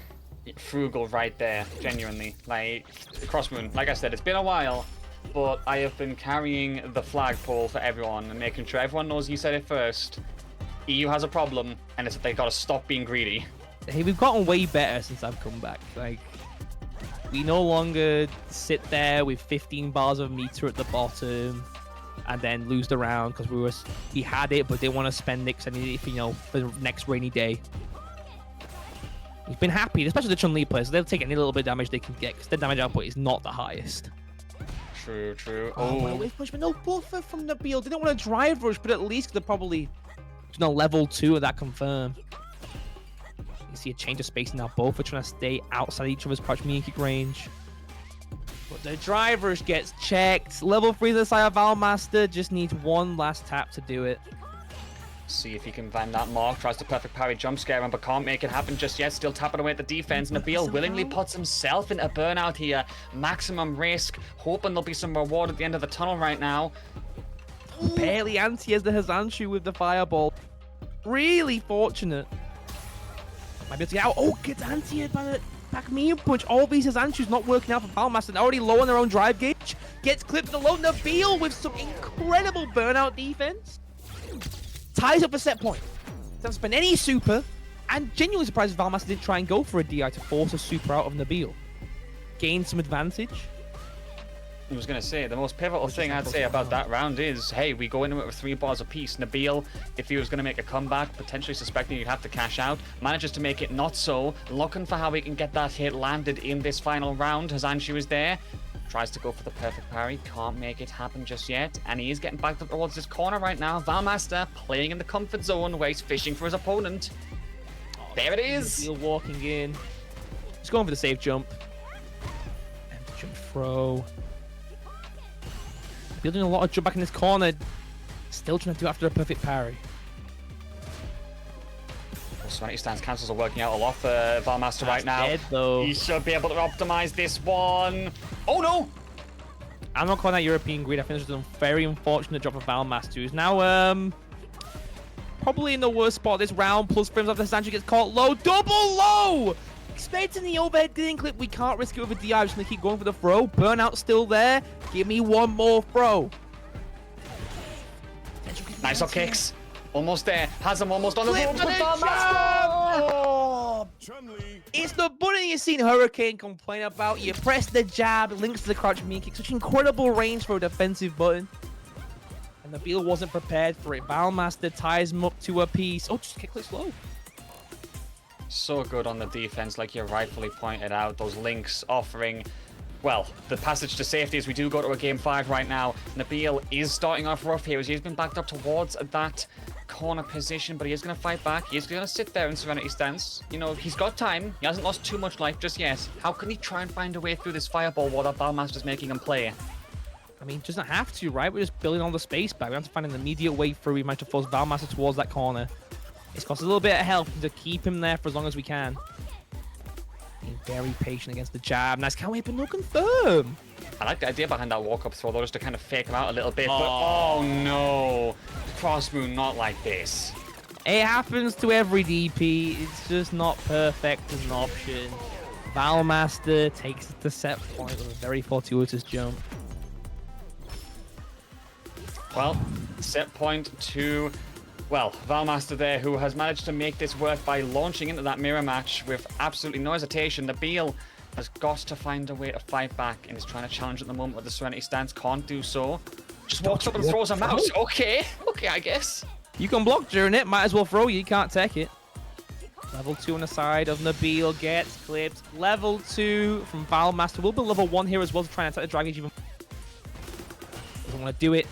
frugal right there, genuinely. Like, Crossmoon, like I said, it's been a while, but I have been carrying the flagpole for everyone and making sure everyone knows you said it first. EU has a problem, and it's that they gotta stop being greedy. Hey, we've gotten way better since I've come back. Like, we no longer sit there with 15 bars of meter at the bottom and then lose the round because we had it but didn't want to spend it because I needed it, you know, for the next rainy day. We've been happy, especially the Chun-Li players. They'll take any little bit of damage they can get because their damage output is not the highest. True, true. Oh, wave push, but no buffer from Nabil. They don't want to drive rush, but at least they're probably, you know, level 2 of that confirm. You see a change of space now. Both are trying to stay outside each other's crouch me and kick range. But the drive rush gets checked. Level 3 the side of Valmaster just needs 1 last tap to do it. See if he can find that mark. Tries to perfect parry jump scare him, but can't make it happen just yet. Still tapping away at the defense. Nabil willingly puts himself into burnout here. Maximum risk. Hoping there'll be some reward at the end of the tunnel right now. Barely anti-airs the Hazanshu with the fireball. Really fortunate. Might be able to get out. Oh, gets anti-aired by the back me punch. All these Hazanshus not working out for Valmaster. Already low on their own drive gauge. Gets clipped in the low. Nabil with some incredible burnout defense. Ties up a set point. Doesn't spend any super. And genuinely surprised if Valmaster didn't try and go for a DI to force a super out of Nabil. Gain some advantage. I was going to say, the most pivotal thing I'd say about that round is, hey, we go into it with 3 bars apiece. Nabil, if he was going to make a comeback, potentially suspecting he'd have to cash out, manages to make it not so, looking for how he can get that hit landed in this final round. Hazanshu is there. tries to go for the perfect parry, can't make it happen just yet, and he is getting backed up towards this corner right now. Valmaster playing in the comfort zone where he's fishing for his opponent. There it is! Nabil walking in. Just going for the safe jump. And jump throw. Building a lot of jump back in this corner. Still trying to do after a perfect parry. Serenity stance cancels are working out a lot for Valmaster right now. Dead, though. He should be able to optimize this one. Oh no! I'm not calling that European greed. I think this was a very unfortunate drop of Valmaster, who's now probably in the worst spot this round. Plus frames after Sancho gets caught low. Double low! Expecting the overhead didn't clip. We can't risk it with a DI. I'm just going to keep going for the throw. Burnout still there. Give me one more throw. Nice up kicks. Almost there. Has him almost on the Flip road. to the jab! It's the button you've seen Hurricane complain about. You press the jab, links to the crouch mean kick. Such incredible range for a defensive button. And Nabil wasn't prepared for it. Valmaster ties him up to a piece. Oh, just kick it slow. So good on the defense, like you rightfully pointed out. Those links offering, well, the passage to safety as we do go to a game 5 right now. Nabil is starting off rough here as he's been backed up towards that corner position, but he is going to fight back. He is going to sit there in Serenity stance. You know, he's got time. He hasn't lost too much life just yet. How can he try and find a way through this fireball while that Valmaster's making him play? I mean, doesn't have to, right? We're just building all the space back. We have to find an immediate way through. We managed to force Valmaster towards that corner. It's cost a little bit of help to keep him there for as long as we can. Being very patient against the jab. Nice counter hit, but no confirm. I like the idea behind that walk-up throw, though, just to kind of fake him out a little bit. But, oh no. Cross move, not like this. It happens to every DP. It's just not perfect as an option. Valmaster takes it to set point with a very fortuitous jump. Well, set point to, well, Valmaster there, who has managed to make this work by launching into that mirror match with absolutely no hesitation. Nabil has got to find a way to fight back and is trying to challenge at the moment with the Serenity stance. Can't do so. Just walks up and throws a mouse. Okay, I guess. You can block during it. Might as well throw. You can't take it. Level 2 on the side of Nabil gets clipped. Level 2 from Valmaster. Will be level 1 here as well to try and attack the dry gauge even. Doesn't want to do it.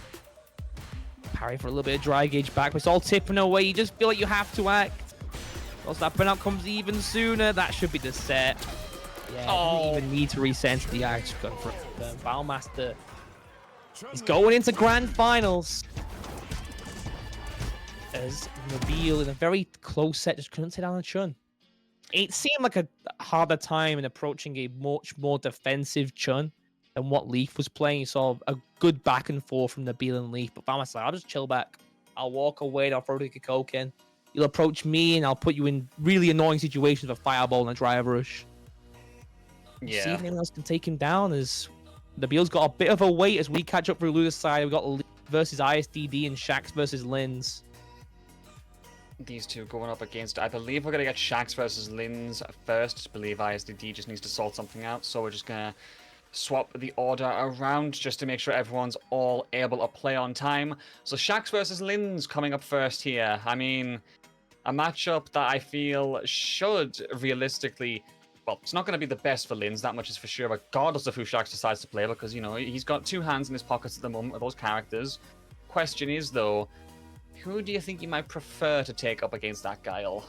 Parry for a little bit of dry gauge back, but it's all tipping away. You just feel like you have to act. Also, that burnout comes even sooner. That should be the set. Yeah, didn't even need to reset into the act. Just going for Valmaster. He's going into grand finals. As Nabil in a very close set just couldn't take down a Chun. It seemed like a harder time in approaching a much more defensive Chun than what Leith was playing. You saw a good back and forth from Nabil and Leith, but Valmaster like, I'll just chill back. I'll walk away and I'll throw the Kikoken. You'll approach me and I'll put you in really annoying situations with a fireball and a drive rush. Yeah. See if anyone else can take him down as Nabil's got a bit of a wait as we catch up through Luda's side. We've got Leith versus ISDD and Shakz versus Linz. These two going up against, I believe we're going to get Shakz versus Linz first. I believe ISDD just needs to sort something out, so we're just going to swap the order around just to make sure everyone's all able to play on time. So Shakz versus Linz coming up first here. I mean, a matchup that I feel should realistically, well, it's not going to be the best for Linz, that much is for sure, regardless of who Shakz decides to play, because, you know, he's got two hands in his pockets at the moment with those characters. Question is, though, who do you think you might prefer to take up against that Guile?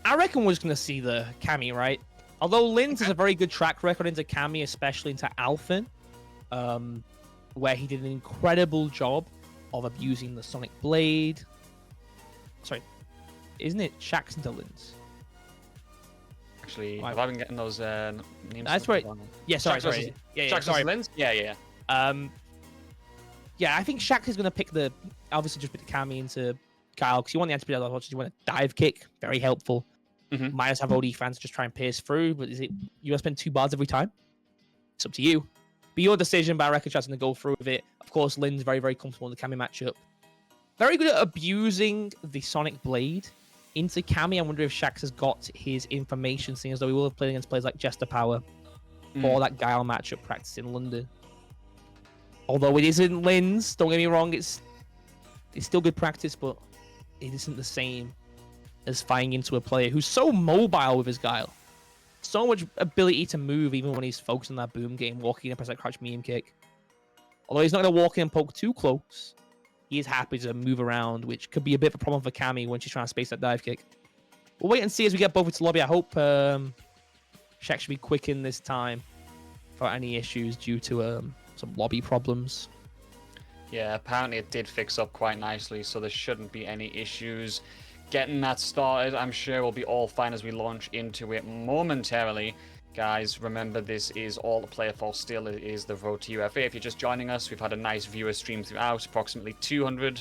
I reckon we're just going to see the Cammy, right? Although Linz has a very good track record into Cammy, especially into Alphen, where he did an incredible job of abusing the Sonic Blade. Sorry, isn't it Shakz into Linz? Actually, have I been getting those names? That's right. Yeah, sorry. Shakz versus Linz? Yeah. Yeah, I think Shakz is going to pick obviously just pick the Cammy into Guile, because you want the anti-predictable dodge, you want a dive kick, very helpful. Might just have OD fans just try and pierce through, but is it you want to spend 2 bars every time? It's up to you. Be your decision, but I reckon Shakz going to go through with it. Of course, Linz very, very comfortable in the Cammy matchup. Very good at abusing the Sonic Blade into Cammy. I wonder if Shakz has got his information, seeing as though he will have played against players like Jester Power for that Guile matchup practice in London. Although it isn't Linz, don't get me wrong, it's still good practice, but it isn't the same as fighting into a player who's so mobile with his Guile. so much ability to move even when he's focused on that boom game, walking in and press that crouch medium kick. Although he's not going to walk in and poke too close, he is happy to move around, which could be a bit of a problem for Cammy when she's trying to space that dive kick. We'll wait and see as we get both into lobby. I hope Shakz should be quick in this time without any issues due to some lobby problems. Yeah, apparently it did fix up quite nicely, so there shouldn't be any issues getting that started. I'm sure we'll be all fine as we launch into it momentarily. Guys, remember this is all to play for still. It is the Road to UFA. If you're just joining us, we've had a nice viewer stream throughout, approximately 200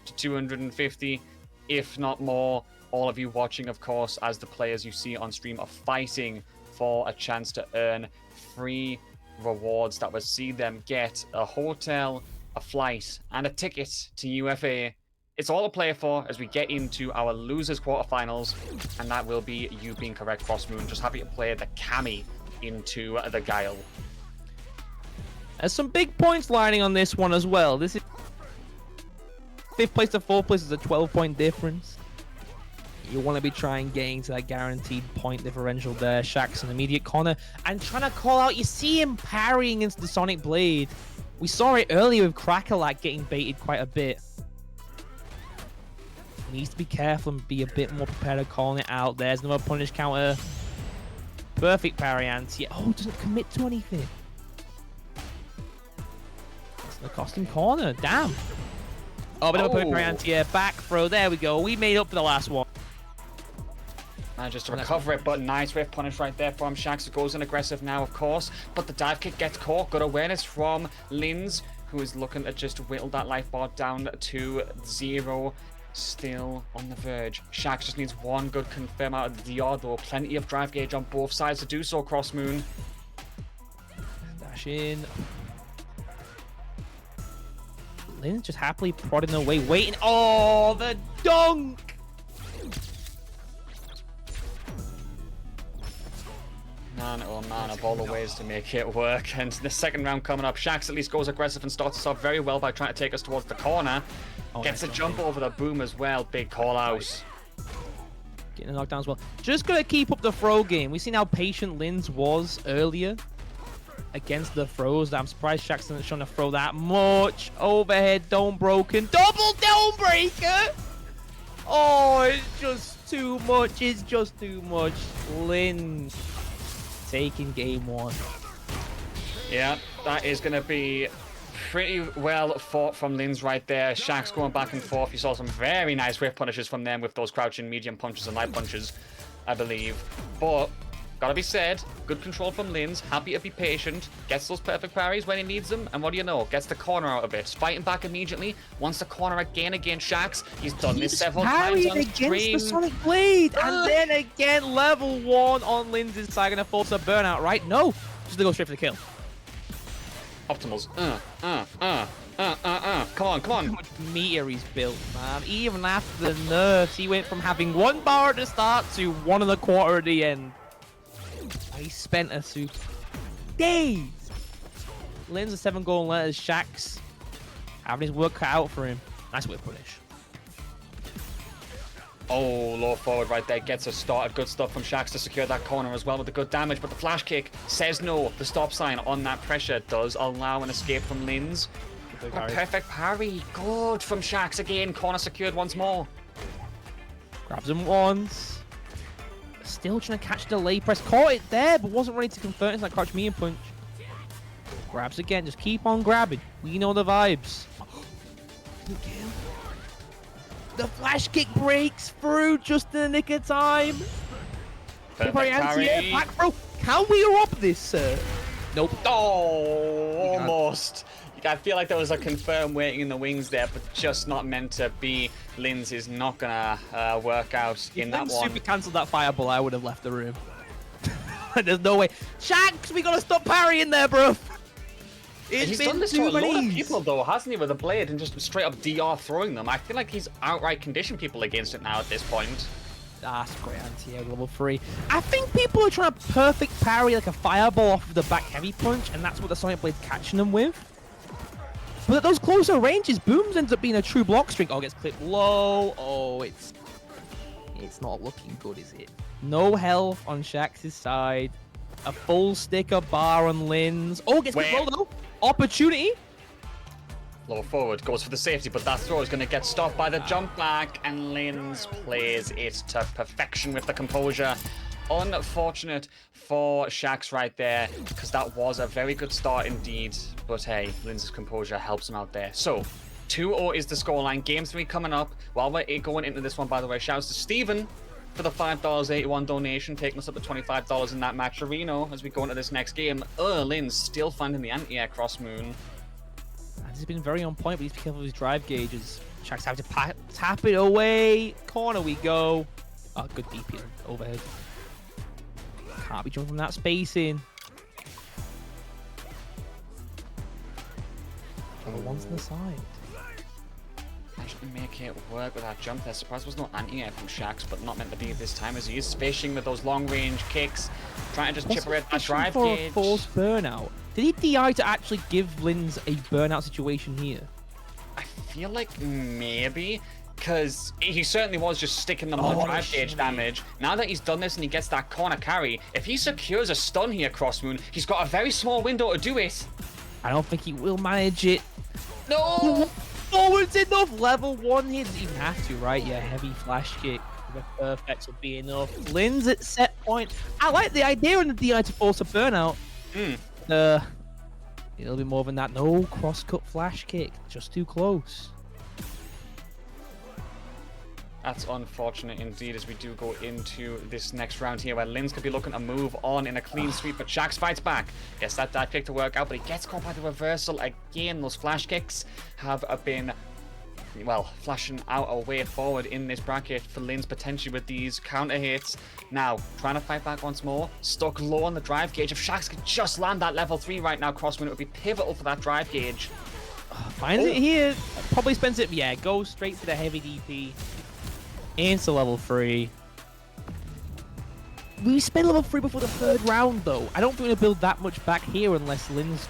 to 250, if not more. All of you watching, of course, as the players you see on stream are fighting for a chance to earn free rewards that will see them get a hotel, a flight, and a ticket to UFA. It's all to play for as we get into our losers quarterfinals, and that will be you being correct, Boss Moon. Just happy to play the Cammy into the Guile. There's some big points lining on this one as well. This is 5th place to 4th place is a 12-point difference. You want to be trying getting to that guaranteed point differential there. Shakz in the immediate corner and trying to call out. You see him parrying into the Sonic Blade. We saw it earlier with Crackalack getting baited quite a bit. Needs to be careful and be a bit more prepared at calling it out. There's another punish counter. Perfect parry anti. Oh, doesn't commit to anything. That's the costume corner. Damn. Oh, bit of a perfect parry anti. Back throw. There we go. We made up for the last one. Just to recover it, but nice whiff punish right there from Shakz. Goes in aggressive now, of course, but the dive kick gets caught. Good awareness from Linz, who is looking to just whittle that life bar down to 0. Still on the verge. Shakz just needs one good confirm out of the DR, though. Plenty of drive gauge on both sides to do so, Cross Moon. Dash in. Linz just happily prodding away, waiting. Oh, the dunk! Man, oh man, of all the ways to make it work. And the second round coming up, Shakz at least goes aggressive and starts us off very well by trying to take us towards the corner. Gets a jump over the boom as well. Big call out. Getting a knockdown as well. Just got to keep up the throw game. We've seen how patient Linz was earlier against the throws. I'm surprised Shakz isn't trying to throw that much. Overhead dome broken. Double dome breaker! Oh, it's just too much. It's just too much. Linz taking game 1. Yeah, that is going to be pretty well fought from Linz right there. Shakz going back and forth. You saw some very nice whiff punishes from them with those crouching medium punches and light punches, I believe. But, gotta be said, good control from Linz. Happy to be patient. Gets those perfect parries when he needs them. And what do you know? Gets the corner out of it. Fighting back immediately. Wants the corner again against Shakz. He's done this several times on against stream. the Sonic Blade. And then again, level 1 on Linz's side. Gonna force a burnout, right? No. Just to go straight for the kill. Optimals. Come on, come on. How much meter he's built, man. Even after the nerfs, he went from having 1 bar at the start to 1 1/4 at the end. He spent a super days. Linz a 7 goal letters. Shakz having his work cut out for him. Nice whip punish. Oh, low forward right there. Gets us started. Good stuff from Shakz to secure that corner as well with the good damage. But the flash kick says no. The stop sign on that pressure does allow an escape from Linz. A perfect parry. Good from Shakz again. Corner secured once more. Grabs him once. Still trying to catch the delay press. Caught it there, but wasn't ready to convert into that crouch medium punch. Grabs again. Just keep on grabbing. We know the vibes. The flash kick breaks through just in the nick of time. Perfect parry. Back throw. Can we up this, sir? Nope. Oh, almost. I feel like there was a confirm waiting in the wings there, but just not meant to be. Linz is not gonna work out in that one. If super cancelled that fireball, I would have left the room. There's no way. Shakz, we gotta stop parrying there, bro. He's done this to a lot of people, though, hasn't he, with a blade and just straight up DR throwing them. I feel like he's outright conditioned people against it now at this point. That's great anti-air level 3. I think people are trying to perfect parry like a fireball off of the back heavy punch, and that's what the Sonic Blade's catching them with. But at those closer ranges, Booms ends up being a true block streak. Oh, gets clipped low. Oh, it's It's not looking good, is it? No health on Shakz's side. A full sticker bar on Linz. Oh, gets control though. Opportunity. Lower forward, goes for the safety, but that throw is going to get stopped by the jump back, and Linz plays it to perfection with the composure. Unfortunate for Shakz right there, because that was a very good start indeed. But hey, Linz's composure helps him out there. So, 2-0 is the scoreline. Game 3 coming up. While we're going into this one, by the way, shouts to Steven for the $5.81 donation, taking us up to $25 in that match arena as we go into this next game. Linz still finding the anti-air cross moon. He's been very on point, but he's careful with his drive gauges. Shakz have to tap it away. Corner we go. Oh, good DP overhead. Can't be jumping from that spacing. Oh, one's on the side. Actually make it work with that jump there. Surprised there was no anti-air from Shakz, but not meant to be this time as he is spacing with those long-range kicks. Trying to just chip away at that drive gauge. Forced burnout. Did he DI to actually give Linz a burnout situation here? I feel like maybe, because he certainly was just sticking them on drive gauge damage. Now that he's done this and he gets that corner carry, if he secures a stun here, Crossmoon, he's got a very small window to do it. I don't think he will manage it. No! Forward's enough. Level 1 he doesn't even have to, right? Yeah, heavy flash kick. The perfect will be enough. Linz at set point. I like the idea on the DI to force a burnout. It'll be more than that. No cross-cut flash kick. Just too close. That's unfortunate indeed as we do go into this next round here where Linz could be looking to move on in a clean sweep, but Shakz fights back. Gets that dive kick to work out, but he gets caught by the reversal again. Those flash kicks have been, well, flashing out a way forward in this bracket for Linz potentially with these counter hits. Now, trying to fight back once more. Stuck low on the drive gauge. If Shakz could just land that level 3 right now, Crosswind, it would be pivotal for that drive gauge. Finds it here. Probably spends it. Yeah, goes straight for the heavy DP. Into level 3. We spent level 3 before the 3rd round, though. I don't think we're going to build that much back here unless Linz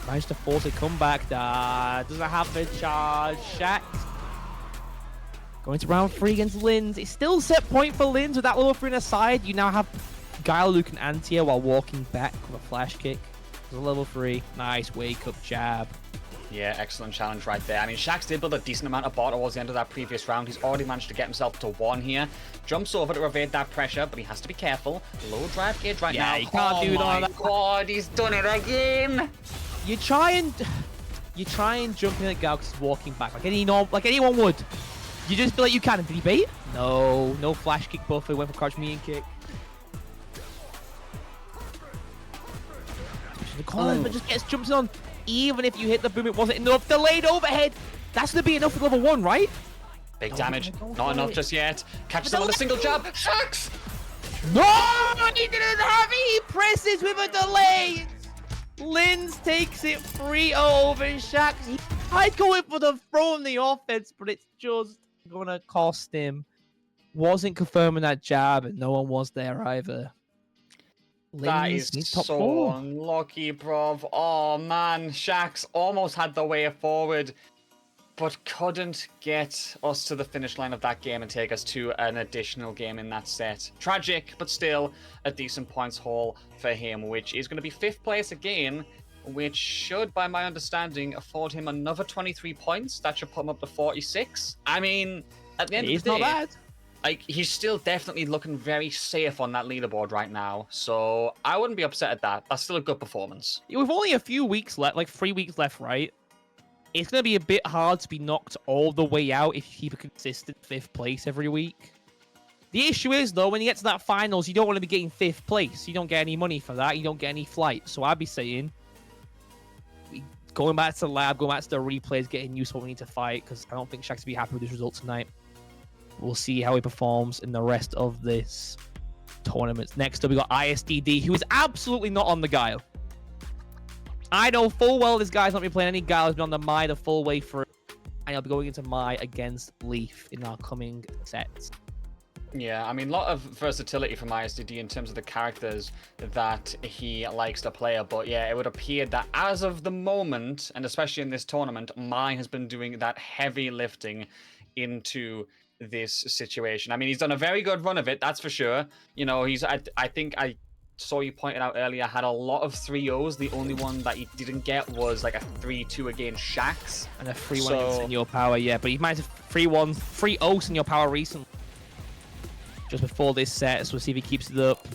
managed to force a comeback. Doesn't have the charge. Shakz going to round 3 against Linz. It's still set point for Linz with that level 3 on the side. You now have Guile who can anti-air while walking back with a flash kick. There's a level 3. Nice wake up jab. Yeah, excellent challenge right there. I mean, Shakz did build a decent amount of bar towards the end of that previous round. He's already managed to get himself to 1 here. Jumps over to evade that pressure, but he has to be careful. Low drive gauge right now. Yeah, he can't do all that. Oh my god, he's done it again! You try and jump in at Guile because he's walking back like anyone would. You just feel like you can. Did he bait? No flash kick buffer. Went for crouch median kick. The corner, but just gets jumps on. Even if you hit the boom, it wasn't enough. Delayed overhead. That's gonna be enough for level 1, right? Big damage. Not enough just yet. Catches him with a single jab. Shakz! No! He didn't have it. He presses with a delay. Linz takes it 3-0 over Shakz. He tried going for the throw on the offense, but it's just gonna cost him. Wasn't confirming that jab, and no one was there either. That is so unlucky, bruv. Oh man, Shakz almost had the way forward, but couldn't get us to the finish line of that game and take us to an additional game in that set. Tragic, but still a decent points haul for him, which is going to be 5th place again, which should, by my understanding, afford him another 23 points. That should put him up to 46. I mean, at the end of the day, not bad. Like, he's still definitely looking very safe on that leaderboard right now, so I wouldn't be upset at that. That's still a good performance. With only a few weeks left, like 3 weeks left, right? It's going to be a bit hard to be knocked all the way out if you keep a consistent 5th place every week. The issue is, though, when you get to that finals, you don't want to be getting 5th place. You don't get any money for that. You don't get any flights. So I'd be saying, going back to the lab, going back to the replays, getting used to what we need to fight, because I don't think Shakz will be happy with this result tonight. We'll see how he performs in the rest of this tournament. Next up, we got ISDD, who is absolutely not on the Guile. I know full well this guy's not been playing any Guile. He's been on the Mai the full way through. And he'll be going into Mai against Leith in our coming sets. Yeah, I mean, a lot of versatility from ISDD in terms of the characters that he likes to play. But yeah, it would appear that as of the moment, and especially in this tournament, Mai has been doing that heavy lifting into this situation. I mean, he's done a very good run of it, that's for sure. You know, I think I saw you pointed out earlier, had a lot of 3-0s. The only one that he didn't get was like a 3-2 against Shakz. And a 3-1 against Senior Power, yeah. But he might have 3-0 Senior Power recently. Just before this set, so we'll see if he keeps it up.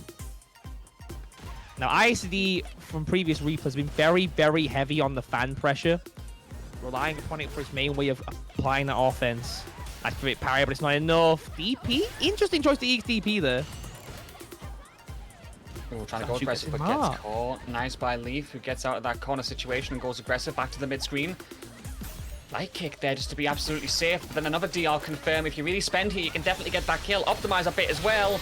Now, ISD from previous replays has been very, very heavy on the fan pressure, relying upon it for his main way of applying that offense. Activate parry, but it's not enough. DP? Interesting choice to EX-DP there. Ooh, trying to go aggressive, but gets caught. Nice by Leith, who gets out of that corner situation and goes aggressive back to the mid-screen. Light kick there just to be absolutely safe, but then another DR confirm. If you really spend here, you can definitely get that kill. Optimize a bit as well.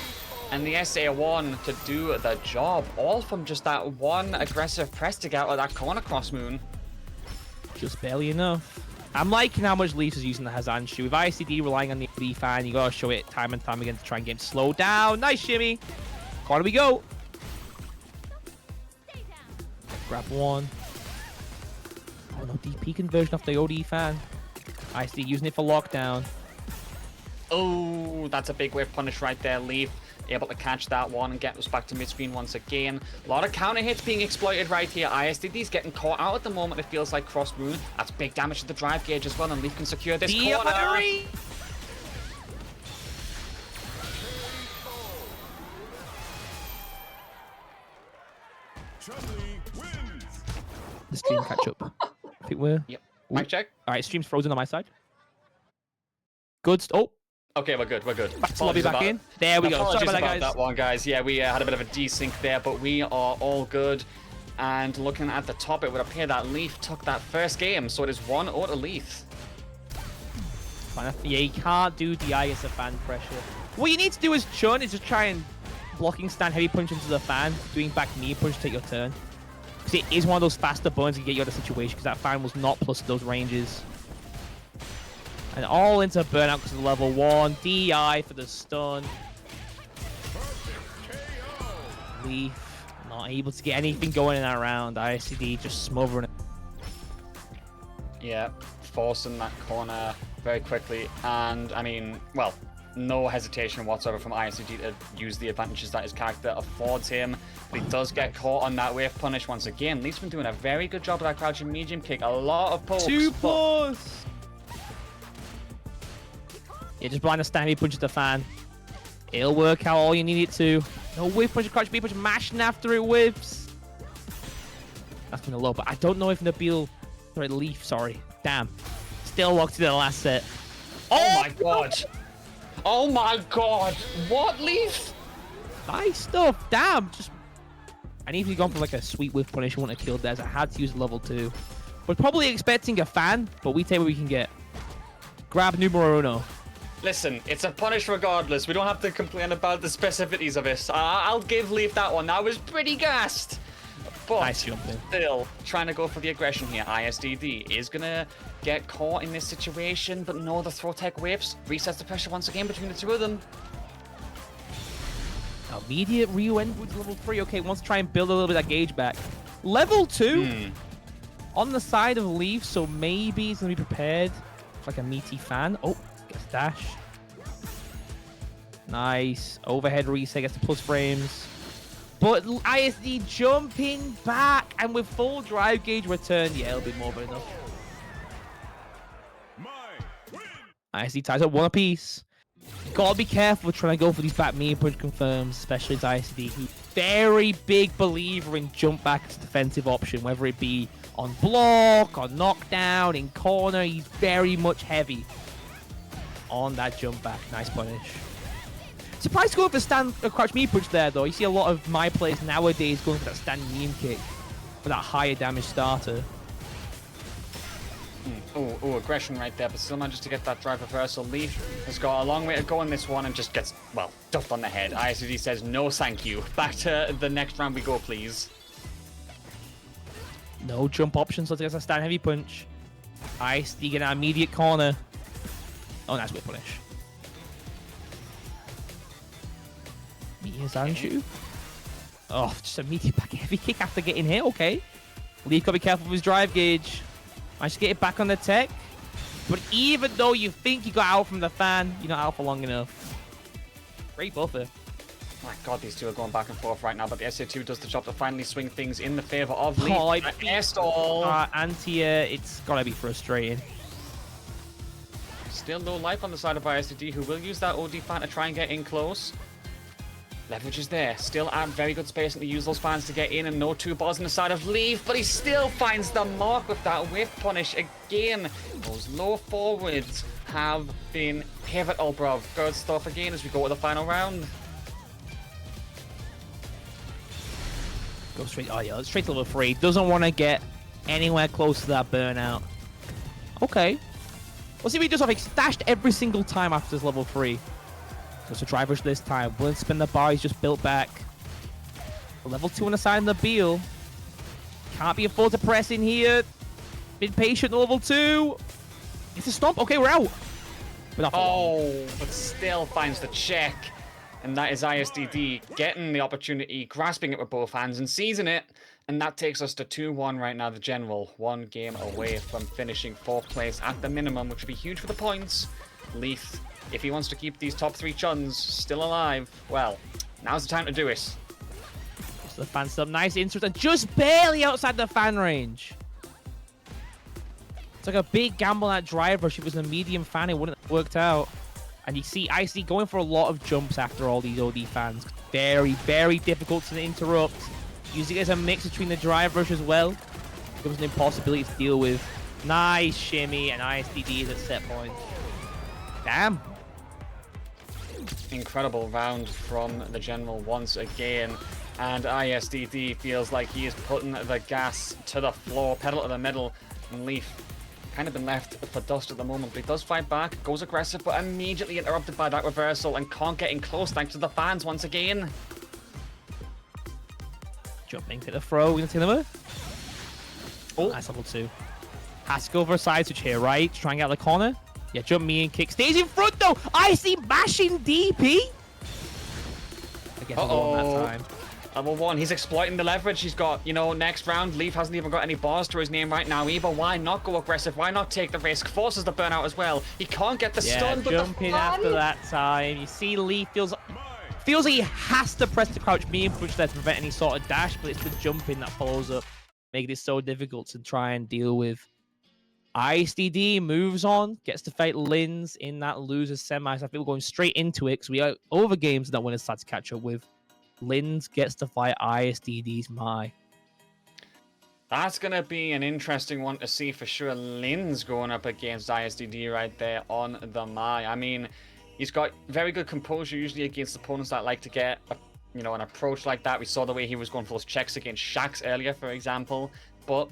And the SA1 to do the job, all from just that one aggressive press to get out of that corner cross moon. Just barely enough. I'm liking how much Leith is using the Hazanshu. With ICD relying on the AD fan, you gotta show it time and time again to try and get him slowed down. Nice shimmy. Corner we go. Grab one. Oh no, DP conversion off the OD fan. ICD using it for lockdown. Oh, that's a big wave punish right there, Leith. Able to catch that one and get us back to mid-screen once again. A lot of counter hits being exploited right here. ISDD's getting caught out at the moment. It feels like cross moon. That's big damage to the drive gauge as well, and Leith can secure this corner. Chun-Li wins. The stream catch up. I think we're... Yep. Mic check. All right, stream's frozen on my side. Good. Oh. Okay, we're good. We're good. Back to lobby back in. There we go. Sorry about that, guys. That one, guys. Yeah, we had a bit of a desync there, but we are all good. And looking at the top, it would appear that Leith took that first game, so it is 1-0 to Leith. Yeah, you can't do DI as a fan pressure. What you need to do as Chun is just try and blocking stand heavy punch into the fan, doing back knee punch to take your turn. Because it is one of those faster buttons to get you out of the situation, because that fan was not plus those ranges. And all into burnout because of level 1. DI for the stun. Leith not able to get anything going in that round. ICD just smothering it. Yeah, forcing that corner very quickly. And, I mean, well, no hesitation whatsoever from ICD to use the advantages that his character affords him. But he does get caught on that wave punish once again. Leith's been doing a very good job of that crouching medium kick. A lot of pokes. 2+. Yeah, just blind a stand heavy punch at the fan. It'll work out all you need it to. No whiff punch, crouch B punch, mashing after it whips. That's been a low, but I don't know if Nabil... Sorry, Leith, sorry. Damn. Still locked in the last set. Oh my god. Oh my god. What, Leith? Nice stuff. Damn. Just... I need to be gone for like a sweet whiff punish. I wouldn't have killed there, so I had to use level 2. We're probably expecting a fan, but we take what we can get. Grab numero uno. Listen, it's a punish regardless. We don't have to complain about the specificities of it. I'll give Leith that one. That was pretty gassed. But nice jumping. Still, trying to go for the aggression here. ISDD is going to get caught in this situation, but no, the throw tech whips. Resets the pressure once again between the two of them. Immediate re-end with level 3. Okay, wants to try and build a little bit of that gauge back. Level 2 on the side of Leith, so maybe he's going to be prepared for like a meaty fan. Oh. Gets dash. Nice. Overhead reset, gets the plus frames. But ISD jumping back and with full drive gauge return. Yeah, it'll be more than enough. ISD ties up 1 apiece. Gotta be careful trying to go for these back mean punch confirms, especially as ISD, who's very big believer in jump back as a defensive option, whether it be on block, on knockdown, in corner. He's very much heavy on that jump back. Nice punish. Surprised to go for stand crouch me punch there though. You see a lot of my players nowadays going for that standing meme kick for that higher damage starter. Oh, aggression right there, but still manages to get that drive reversal. Leith has got a long way to go in this one and just gets, well, duffed on the head. ISD says no thank you. Back to the next round we go, please. No jump options, so it's a stand heavy punch. ISD getting an immediate corner. Oh, nice whip punish. Zanshu. Oh, just a immediate back heavy kick after getting hit. Okay. Leith got to be careful with his drive gauge. Managed to get it back on the tech. But even though you think you got out from the fan, you're not out for long enough. Great buffer. My god, these two are going back and forth right now, but the SA2 does the job to finally swing things in the favor of Leith. Oh, Air stall. Anti-air, it's gotta be frustrating. Still no life on the side of ISDD, who will use that OD fan to try and get in close. Leverage is there. Still at very good space to use those fans to get in, and no two balls on the side of Leith, but he still finds the mark with that whiff punish again. Those low forwards have been pivotal, bruv. Good stuff again as we go to the final round. Go straight. Oh yeah, straight to level 3. Doesn't want to get anywhere close to that burnout. Okay. Let's see if he does something. Dashed every single time after this level 3. So it's a drive rush this time. Won't spin the bar. He's just built back. Level 2 on the side of Nabil. Can't be afforded to press in here. Been patient at level 2. It's a stomp. Okay, we're out. But still finds the check. And that is ISDD getting the opportunity, grasping it with both hands and seizing it. And that takes us to 2-1 right now, the general. 1 game away from finishing 4th place at the minimum, which would be huge for the points. Leith, if he wants to keep these top 3 Chuns still alive, well, now's the time to do it. So the fan sub, nice insert, and just barely outside the fan range. It's like a big gamble on that drive rush. If it was a medium fan, it wouldn't have worked out. And you see IC going for a lot of jumps after all these OD fans. Very, very difficult to interrupt. Using it as a mix between the drive rush as well. It becomes an impossibility to deal with. Nice shimmy, and ISDD is at set point. Damn. Incredible round from the general once again. And ISDD feels like he is putting the gas to the floor, pedal to the metal, and Leith kind of been left for dust at the moment, but he does fight back, goes aggressive, but immediately interrupted by that reversal and can't get in close thanks to the fans once again. Jumping to the throw, we're gonna see them. Oh, nice level 2. Has to go for a side switch here, right? Trying out the corner. Yeah, jump me and kick. Stays in front though. I see mashing DP. I guess that time. Level 1, he's exploiting the leverage. He's got, you know, next round, Leith hasn't even got any bars to his name right now either. Why not go aggressive? Why not take the risk? Forces the burnout as well. He can't get the stun, but jumping after that time. You see Leith feels like he has to press the crouch me and push there to prevent any sort of dash, but it's the jumping that follows up, making it so difficult to try and deal with. ISDD moves on, gets to fight Linz in that loser semi. So I think we're going straight into it because we are over games that winners start to catch up with. Linz gets to fight ISDD's Mai. That's going to be an interesting one to see for sure. Linz going up against ISDD right there on the Mai. I mean, he's got very good composure usually against opponents that like to get an approach like that. We saw the way he was going for those checks against Shakz earlier, for example. But,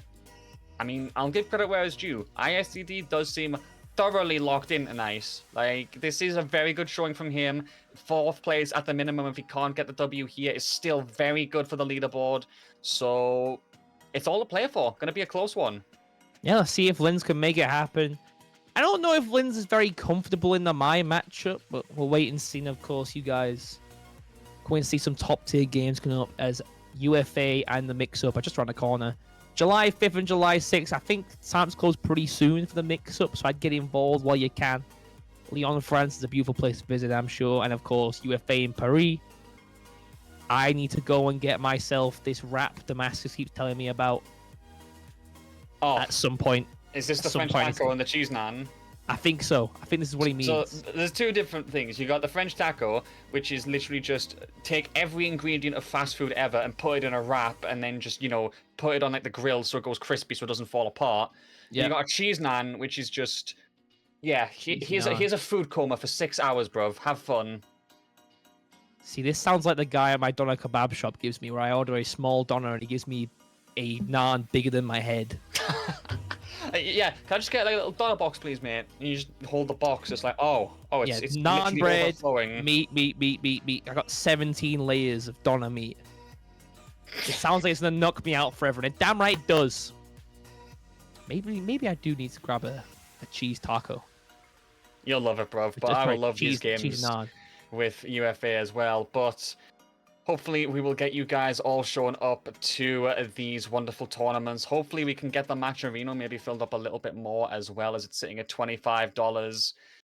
I mean, I'll give credit where it's due. ISDD does seem thoroughly locked in tonight. Like, this is a very good showing from him. 4th place at the minimum. If he can't get the W here, is still very good for the leaderboard. So it's all to play for. Gonna be a close one. Yeah, let's see if Linz can make it happen. I don't know if Linz is very comfortable in the Mai matchup, but we'll wait and see. And of course, you guys going to see some top tier games coming up as UFA and the mix-up are just around the corner. July 5th and July 6th. I think time's closed pretty soon for the mix-up, so I'd get involved while you can. Lyon, France is a beautiful place to visit, I'm sure. And of course, UFA in Paris. I need to go and get myself this wrap Damascus keeps telling me about at some point. Is this the French taco and the cheese naan? I think so. I think this is what he means. So there's 2 different things. You got the French taco, which is literally just take every ingredient of fast food ever and put it in a wrap and then just, put it on like the grill so it goes crispy so it doesn't fall apart. Yeah. You got a cheese naan, which is just, here's a food coma for 6 hours, bruv. Have fun. See, this sounds like the guy at my doner kebab shop gives me, where I order a small doner and he gives me a naan bigger than my head. Yeah, can I just get like a little doner box, please, mate? And you just hold the box. It's like, it's naan bread, meat. I got 17 layers of doner meat. It sounds like it's gonna knock me out forever, and it damn right does. Maybe I do need to grab a cheese taco. You'll love it, bro. But I will love these games with UFA as well. But Hopefully, we will get you guys all shown up to these wonderful tournaments. Hopefully, we can get the match arena maybe filled up a little bit more, as well as it's sitting at $25.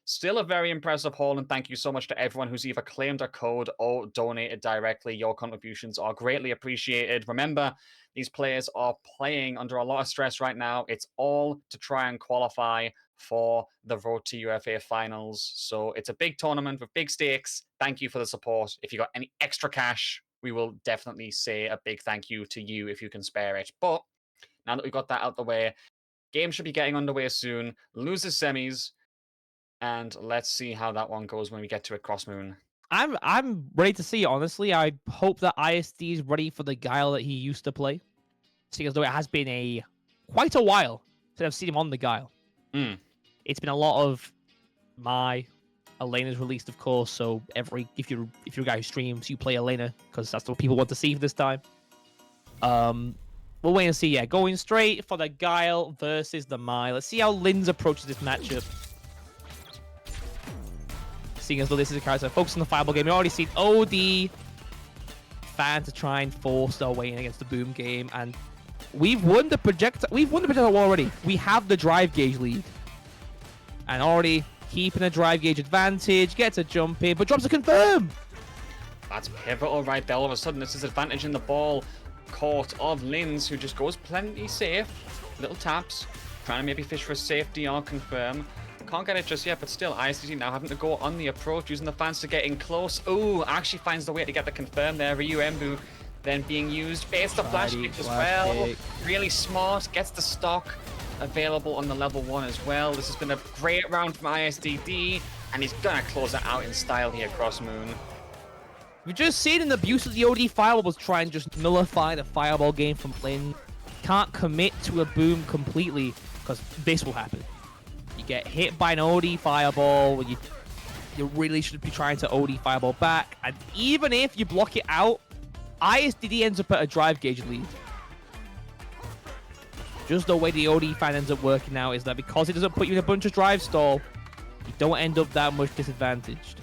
Still a very impressive haul, and thank you so much to everyone who's either claimed a code or donated directly. Your contributions are greatly appreciated. Remember, these players are playing under a lot of stress right now. It's all to try and qualify for the Road to UFA finals. So it's a big tournament with big stakes. Thank you for the support. If you got any extra cash, we will definitely say a big thank you to you if you can spare it. But now that we've got that out the way, game should be getting underway soon. Losers semis, and let's see how that one goes when we get to it, Crossmoon. I'm ready to see it, honestly. I hope that ISD is ready for the Guile that he used to play. Seeing as though it has been quite a while since I've seen him on the Guile. It's been a lot of Elena's released, of course. So if you're a guy who streams, you play Elena because that's what people want to see for this time. We'll wait and see. Yeah, going straight for the Guile versus the Mai. Let's see how Linz approaches this matchup. Seeing as though this is a character focused on the fireball game, we already seen OD fan to try and force their way in against the boom game, and we've won the projectile already. We have the drive gauge lead, and already keeping a drive gauge advantage, gets a jump in, but drops a confirm. That's pivotal right there. All of a sudden, this is advantage in the ball court of Linz, who just goes plenty safe. Little taps, trying to maybe fish for a safety or confirm. Can't get it just yet, but still, ISTG now having to go on the approach, using the fans to get in close. Ooh, actually finds the way to get the confirm there. Ryu Embu then being used. Base the flash kick as well. Really smart. Gets the stock available on the level 1 as well. This has been a great round from ISDD, and he's gonna close it out in style here, Crossmoon. We've just seen an abuse of the OD fireball was try and just nullify the fireball game from Linz. Can't commit to a boom completely because this will happen. You get hit by an OD fireball, you really should be trying to OD fireball back, and even if you block it out, ISDD ends up at a drive gauge lead. Just the way the OD fan ends up working out is that because it doesn't put you in a bunch of drive stall, you don't end up that much disadvantaged.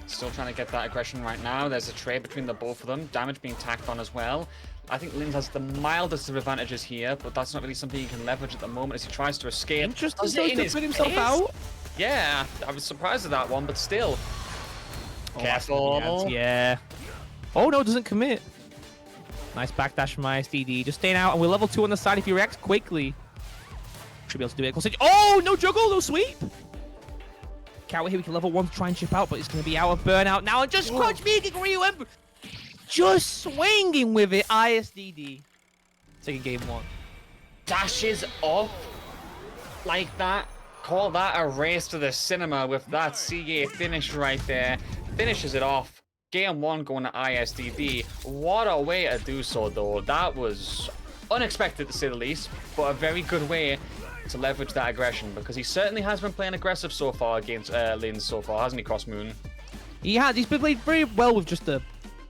Still trying to get that aggression right now. There's a trade between the both of them. Damage being tacked on as well. I think Linz has the mildest of advantages here, but that's not really something he can leverage at the moment as he tries to escape. Interesting to put himself out. Yeah, I was surprised at that one, but still. Careful. Yeah. Oh no, it doesn't commit. Nice backdash from ISDD. Just staying out, and we're level 2 on the side. If you react quickly, should be able to do it. Oh, no juggle, no sweep. Can't wait here. We can level 1 to try and chip out, but it's going to be out of burnout now. And just crunch me, Ryu Embu. Just swinging with it, ISDD. Taking game 1. Dashes off like that. Call that a race to the cinema with that CA finish right there. Finishes it off. Game 1 going to ISDD. What a way to do so, though. That was unexpected, to say the least, but a very good way to leverage that aggression, because he certainly has been playing aggressive so far against Linz so far, hasn't he, Crossmoon? He has. He's been playing very well with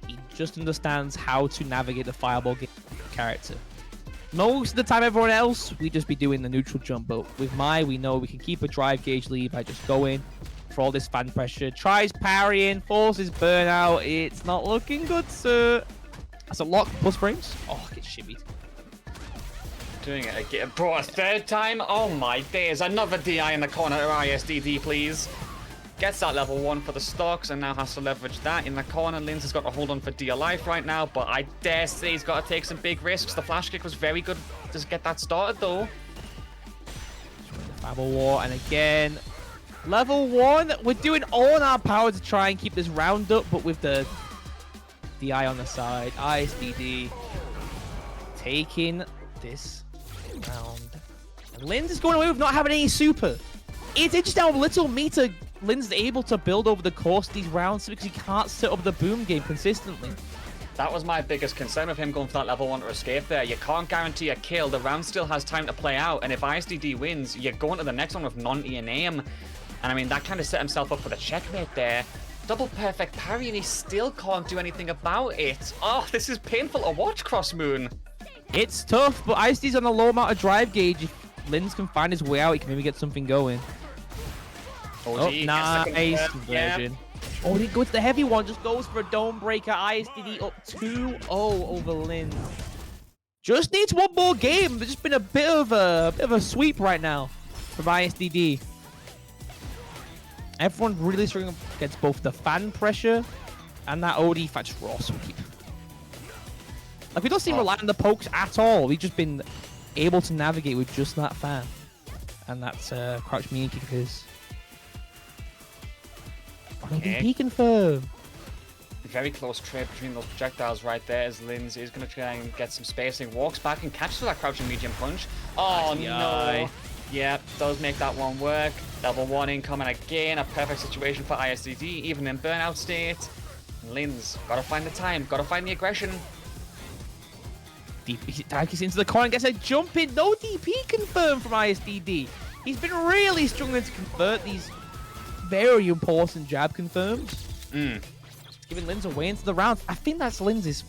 he just understands how to navigate the fireball game character. Most of the time, everyone else, we just be doing the neutral jump, but with Mai, we know we can keep a drive gauge lead by just going for all this fan pressure. Tries parrying, forces burnout. It's not looking good, sir. That's a lock, plus frames. Oh, get shimmied. Doing it again. Bro, a third time? Oh my days. Another DI in the corner to ISDD, please. Gets that level 1 for the stocks and now has to leverage that in the corner. Linz has got to hold on for dear life right now, but I dare say he's got to take some big risks. The flash kick was very good to get that started, though. Fireball war, and again, level 1. We're doing all in our power to try and keep this round up, but with the DI on the side, ISDD taking this round. And Linz is going away with not having any super. It's interesting how little meter Linz is able to build over the course of these rounds because he can't set up the boom game consistently. That was my biggest concern with him going for that level 1 to escape there. You can't guarantee a kill. The round still has time to play out, and if ISDD wins, you're going to the next one with non-E and aim. And I mean, that kind of set himself up for the checkmate there. Double perfect parry, and he still can't do anything about it. Oh, this is painful to watch, Crossmoon. It's tough, but ISD's on a low amount of drive gauge. If Linz can find his way out, he can maybe get something going. OG, oh, nice conversion. Oh, didn't go to the heavy one. Just goes for a dome breaker. ISDD up 2-0 over Linz. Just needs one more game. There's just been a bit of a sweep right now from ISDD. Everyone's really struggling against both the fan pressure and that OD fan just raw sweep. Like, we don't seem to rely on the pokes at all. We've just been able to navigate with just that fan. And that's crouch mini kickers. Okay. DP confirm. Very close trade between those projectiles right there as Linz is going to try and get some spacing. Walks back and catches that crouching medium punch. Oh, no. Yeah, does make that one work. Level 1 incoming again. A perfect situation for ISDD, even in burnout state. Linz, got to find the time, got to find the aggression. DP Tarkus into the corner and gets a jump in. No DP confirmed from ISDD. He's been really struggling to convert these very important jab confirms. Giving Linz away into the round. I think that's Linz's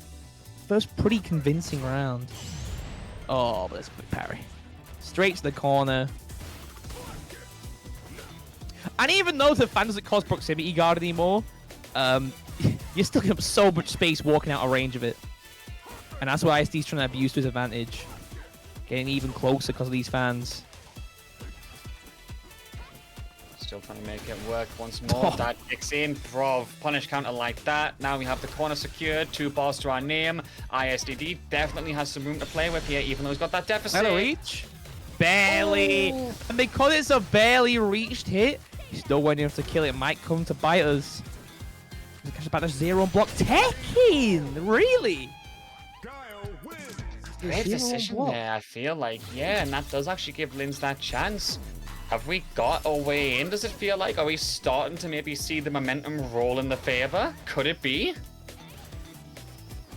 first pretty convincing round. Oh, but it's a quick parry. Straight to the corner. And even though the fan doesn't cause proximity guard anymore, you're still giving up so much space walking out of range of it. And that's what ISD's trying to abuse to his advantage. Getting even closer because of these fans. Still trying to make it work once more. That kicks in. Bro, punish counter like that. Now we have the corner secured. 2 bars to our name. ISDD definitely has some room to play with here, even though he's got that deficit. Hello, reach. Barely. Oh. And because it's a barely reached hit, he's still waiting enough to kill it. It might come to bite us. Catch about the 0 on block. Tekken! Really? Guile wins. Great decision there, I feel like. Yeah, and that does actually give Linz that chance. Have we got a way in, does it feel like? Are we starting to maybe see the momentum roll in the favor? Could it be?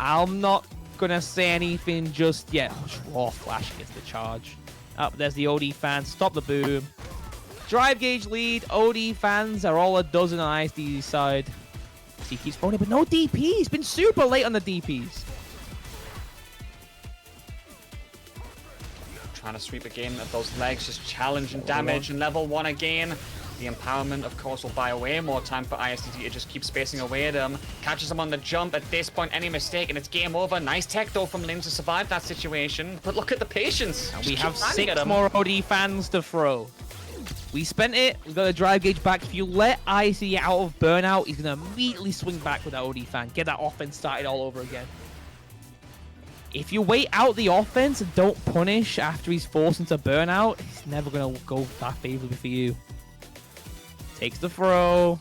I'm not going to say anything just yet. Raw flash against the charge. Up there's the OD fans. Stop the boom. Drive gauge lead. OD fans are all a dozen on ISD's side. He keeps throwing it, but no DP. He's been super late on the DPs. Trying to sweep again at those legs, just challenge and damage, and level 1 again. The empowerment, of course, will buy away more time for ISDD to just keep spacing away at him. Catches him on the jump. At this point, any mistake, and it's game over. Nice tech, though, from Linz to survive that situation. But look at the patience. And we have 6 more OD fans to throw. We spent it. We've got the drive gauge back. If you let IC out of burnout, he's going to immediately swing back with that OD fan. Get that offense started all over again. If you wait out the offense and don't punish after he's forced into burnout, he's never going to go that favorably for you. Takes the throw.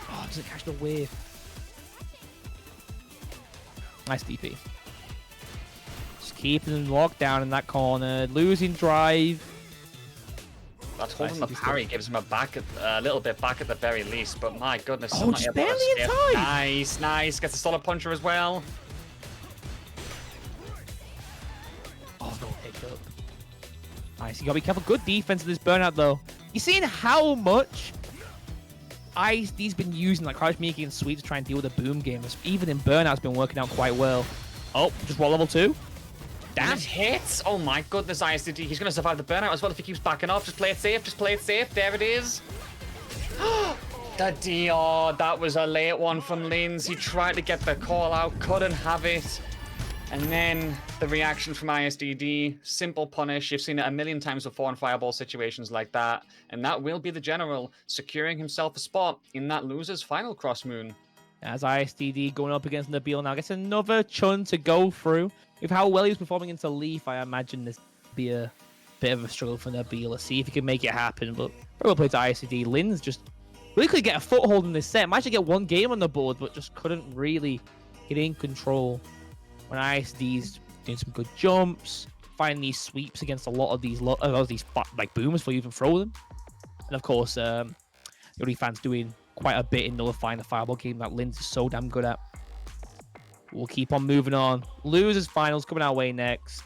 Oh, doesn't catch the wave. Nice DP. Just keeping him locked down in that corner. Losing drive. That's holding the parry, gives him a little bit back at the very least, but my goodness. Oh, just barely in time. Nice, nice. Gets a solid puncher as well. Oh, no pick up. Nice, you gotta be careful. Good defense in this burnout, though. You seeing how much ISD's been using like crouch making and sweep to try and deal with the boom game. Even in burnout, it's been working out quite well. Oh, just roll level 2. Damn. And it hits. Oh my goodness, ISDD. He's going to survive the burnout as well if he keeps backing off. Just play it safe. Just play it safe. There it is. The DR. That was a late one from Linz. He tried to get the call out. Couldn't have it. And then the reaction from ISDD. Simple punish. You've seen it a million times before in fireball situations like that. And that will be the general securing himself a spot in that loser's final cross moon. As ISDD going up against Nabil now gets another Chun to go through. With how well he was performing into Leith, I imagine this would be a bit of a struggle for Nabil. Let's see if he can make it happen. But very well played to ISDD. Linz just really could get a foothold in this set. Might actually get one game on the board, but just couldn't really get in control. When ISD's doing some good jumps, finding these sweeps against a lot of these like boomers before you even throw them. And of course, the OD fans doing quite a bit in nullifying the fireball game that Linz is so damn good at. We'll keep on moving on. Losers finals coming our way next.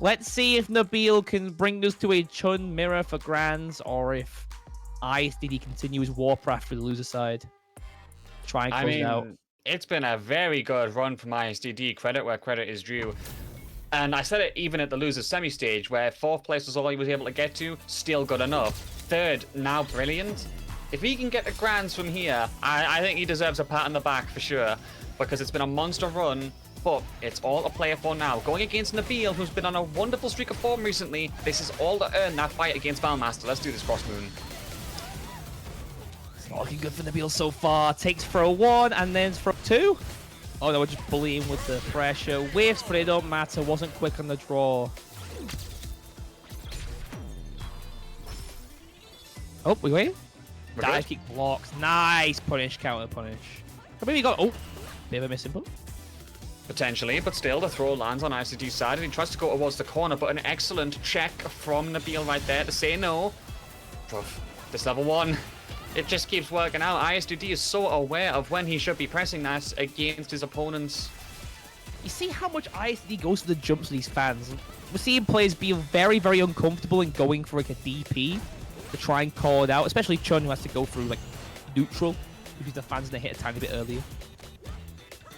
Let's see if Nabil can bring us to a Chun mirror for grands, or if ISDD continues warpath for the loser side. Try and close it out. It's been a very good run from ISDD. Credit where credit is due. And I said it even at the losers semi stage, where 4th place was all he was able to get to, still good enough. 3rd, now brilliant. If he can get the grands from here, I think he deserves a pat on the back for sure, because it's been a monster run, but it's all to play for now. Going against Nabil, who's been on a wonderful streak of form recently, this is all to earn that fight against Valmaster. Let's do this, Crossmoon. It's not looking good for Nabil so far. Takes throw 1 and then throw 2. Oh no, we're just bullying with the pressure. Whiffs, but it don't matter. Wasn't quick on the draw. Oh, we wait. Dive kick blocks. Nice punish, counter punish. Maybe he got. Oh, bit of a missing pull. Potentially, but still, the throw lands on ICD's side, and he tries to go towards the corner, but an excellent check from Nabil right there to say no. This level 1, it just keeps working out. ISDD is so aware of when he should be pressing that against his opponents. You see how much ISD goes for the jumps of these fans. We're seeing players being very, very uncomfortable in going for like a DP to try and call it out, especially Chun, who has to go through like neutral because the fans gonna hit a tiny bit earlier.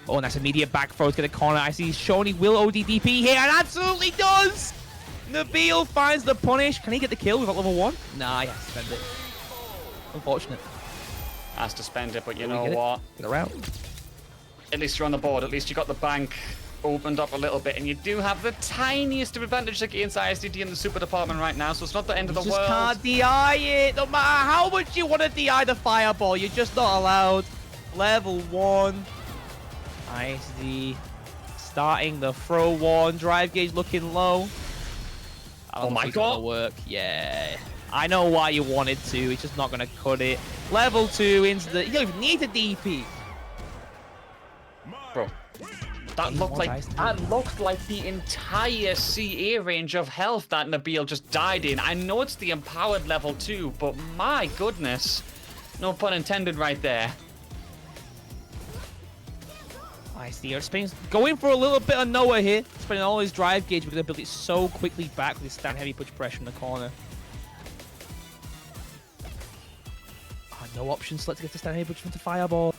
Oh, nice immediate back throw to get a corner. I see Shoni will ODDP here, and absolutely does! Nabil finds the punish. Can he get the kill without level 1? Nah, he has to spend it. Unfortunate. Has to spend it, but you know what? Get around. At least you're on the board. At least you got the bank opened up a little bit, and you do have the tiniest of advantage against ISDD in the super department right now, so it's not the end of the world. You just can't DI it. No matter how much you want to DI the fireball, you're just not allowed. Level 1. ISD starting the throw 1. Drive gauge looking low. Oh my god. Work. Yeah. I know why you wanted to. It's just not going to cut it. Level 2 into the... You don't even need a DP. Bro. That looked like the entire CA range of health that Nabil just died in. I know it's the empowered level 2, but my goodness. No pun intended right there. ISD Spain's going for a little bit of Noah here. Spending all his drive gauge. We're going to build it so quickly back with his stand heavy push pressure in the corner. Oh, no options. Let's get the stand heavy push into fireball.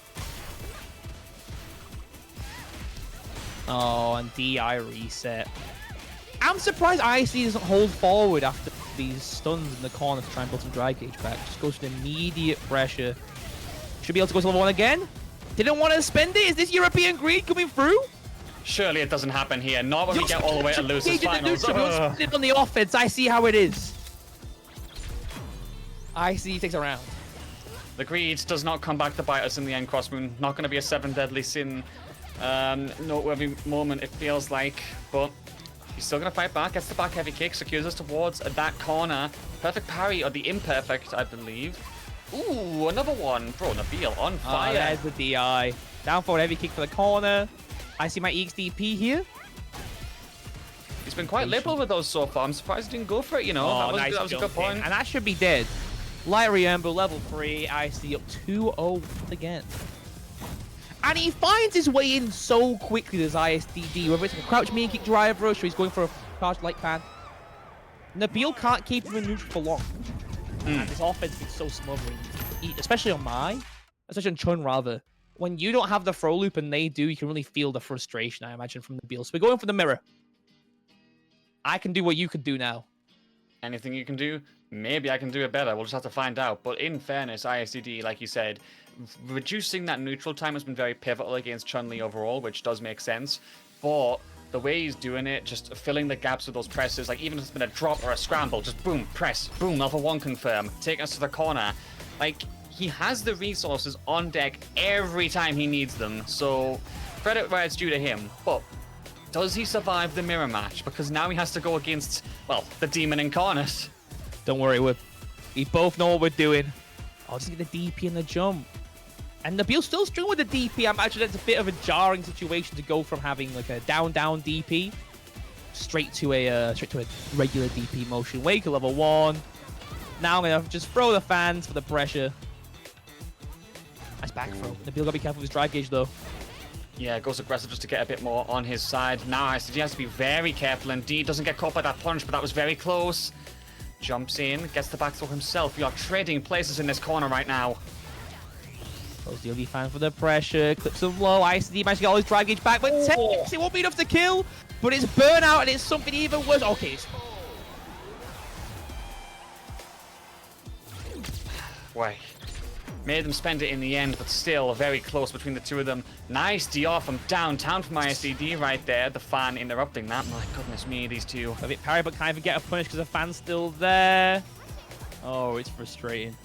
Oh, and DI reset. I'm surprised IC doesn't hold forward after these stuns in the corner to try and build some drive gauge back. Just goes to immediate pressure. Should be able to go to level 1 again. Didn't want to spend it. Is this European greed coming through? Surely it doesn't happen here. Not when we get all the way to losers finals. On the offense, I see how it is. IC takes a round. The greed does not come back to bite us in the end, Crossmoon. Not going to be a 7 deadly sin. Noteworthy moment, it feels like, but he's still going to fight back. Gets the back heavy kick, secures us towards that corner. Perfect parry, or the imperfect, I believe. Ooh, another one. Bro, Nabil on fire. There's the DI. Down forward heavy kick for the corner. I see my EXDP here. He's been quite liberal with those so far. I'm surprised he didn't go for it, you know. Oh, that was a good point. And that should be dead. Light Reamble, level 3. I see up 2-0 again. And he finds his way in so quickly with his ISDD, whether it's a crouch mean kick drive rush or he's going for a charge light pan. Nabil can't keep him in neutral for long. And his offense is so smothering, especially on especially on Chun rather. When you don't have the throw loop and they do, you can really feel the frustration, I imagine, from Nabil. So we're going for the mirror. I can do what you could do now. Anything you can do? Maybe I can do it better. We'll just have to find out. But in fairness, ISDD, like you said, reducing that neutral time has been very pivotal against Chun-Li overall, which does make sense. But the way he's doing it, just filling the gaps with those presses, like even if it's been a drop or a scramble, just boom, press, boom, level 1 confirm, taking us to the corner. Like, he has the resources on deck every time he needs them. So, credit where it's due to him. But does he survive the mirror match? Because now he has to go against, well, the Demon Incarnate. Don't worry, we both know what we're doing. I'll just get the DP and the jump. And Nabil's still struggling with the DP. I imagine it's a bit of a jarring situation to go from having like a down DP straight to a regular DP motion. Wake level 1. Now I'm gonna just throw the fans for the pressure. Nice back throw. Nabil gotta be careful with his drive gauge though. Yeah, goes aggressive just to get a bit more on his side. Now he has to be very careful indeed. Doesn't get caught by that punch, but that was very close. Jumps in, gets the back throw himself. We are trading places in this corner right now. Goes the only fan for the pressure. Clips him low. ICD managed to get all his drive gauge back, but it won't be enough to kill. But it's burnout, and it's something even worse. Okay. Wait. Made them spend it in the end, but still very close between the two of them. Nice DR from downtown from ISDD right there. The fan interrupting that. My goodness me, these two. A bit parry, but can't even get a punish because the fan's still there. Oh, it's frustrating.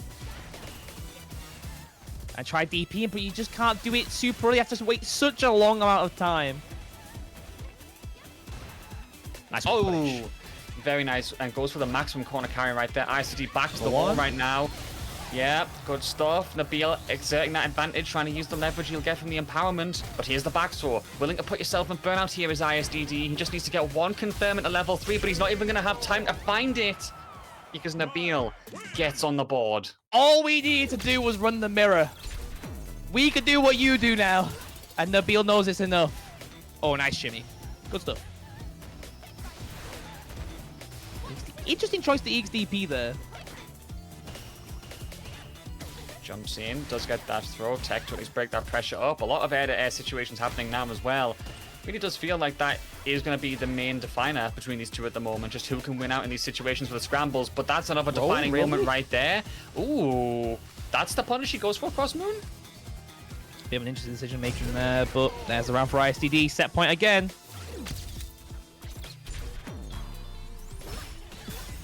I tried DPing, but you just can't do it super early. You have to wait such a long amount of time. Nice punish. Very nice. And goes for the maximum corner carry right there. ICD back to the wall right now. Yeah, good stuff. Nabil exerting that advantage, trying to use the leverage he'll get from the empowerment. But here's the backthrow. Willing to put yourself in burnout here is ISDD. He just needs to get one confirm at level 3, but he's not even going to have time to find it. Because Nabil gets on the board. All we needed to do was run the mirror. We could do what you do now. And Nabil knows it's enough. Oh, nice shimmy. Good stuff. Interesting choice to EXDP there. Jumps in, does get that throw. Tech to at least break that pressure up. A lot of air-to-air situations happening now as well. Really does feel like that is going to be the main definer between these two at the moment. Just who can win out in these situations with the scrambles. But that's another defining moment right there. Ooh, that's the punish he goes for across Moon. Bit of an interesting decision making there, but there's the round for ISDD. Set point again.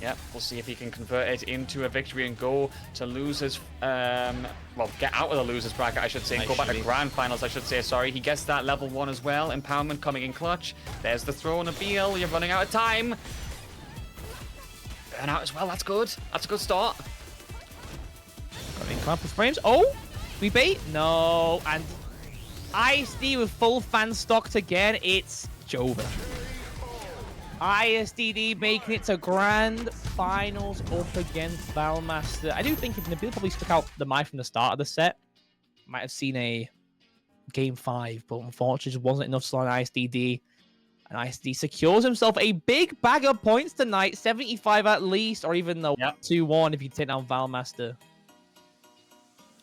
Yep, we'll see if he can convert it into a victory and go to losers. Well, get out of the losers bracket, I should say, and go back to grand finals, I should say. Sorry, he gets that level 1 as well. Empowerment coming in clutch. There's the throw, Nabil. You're running out of time. Burn out as well. That's good. That's a good start. Got in campus frames. Oh, we bait? No. And ISD with full fan stocked again. It's Jova. ISDD making it to grand finals up against Valmaster. I do think if Nabil probably stuck out the mic from the start of the set, might have seen a game 5, but unfortunately just wasn't enough to slow on ISDD. And ISDD secures himself a big bag of points tonight, 75 at least, or even the 2-1 if you take down Valmaster.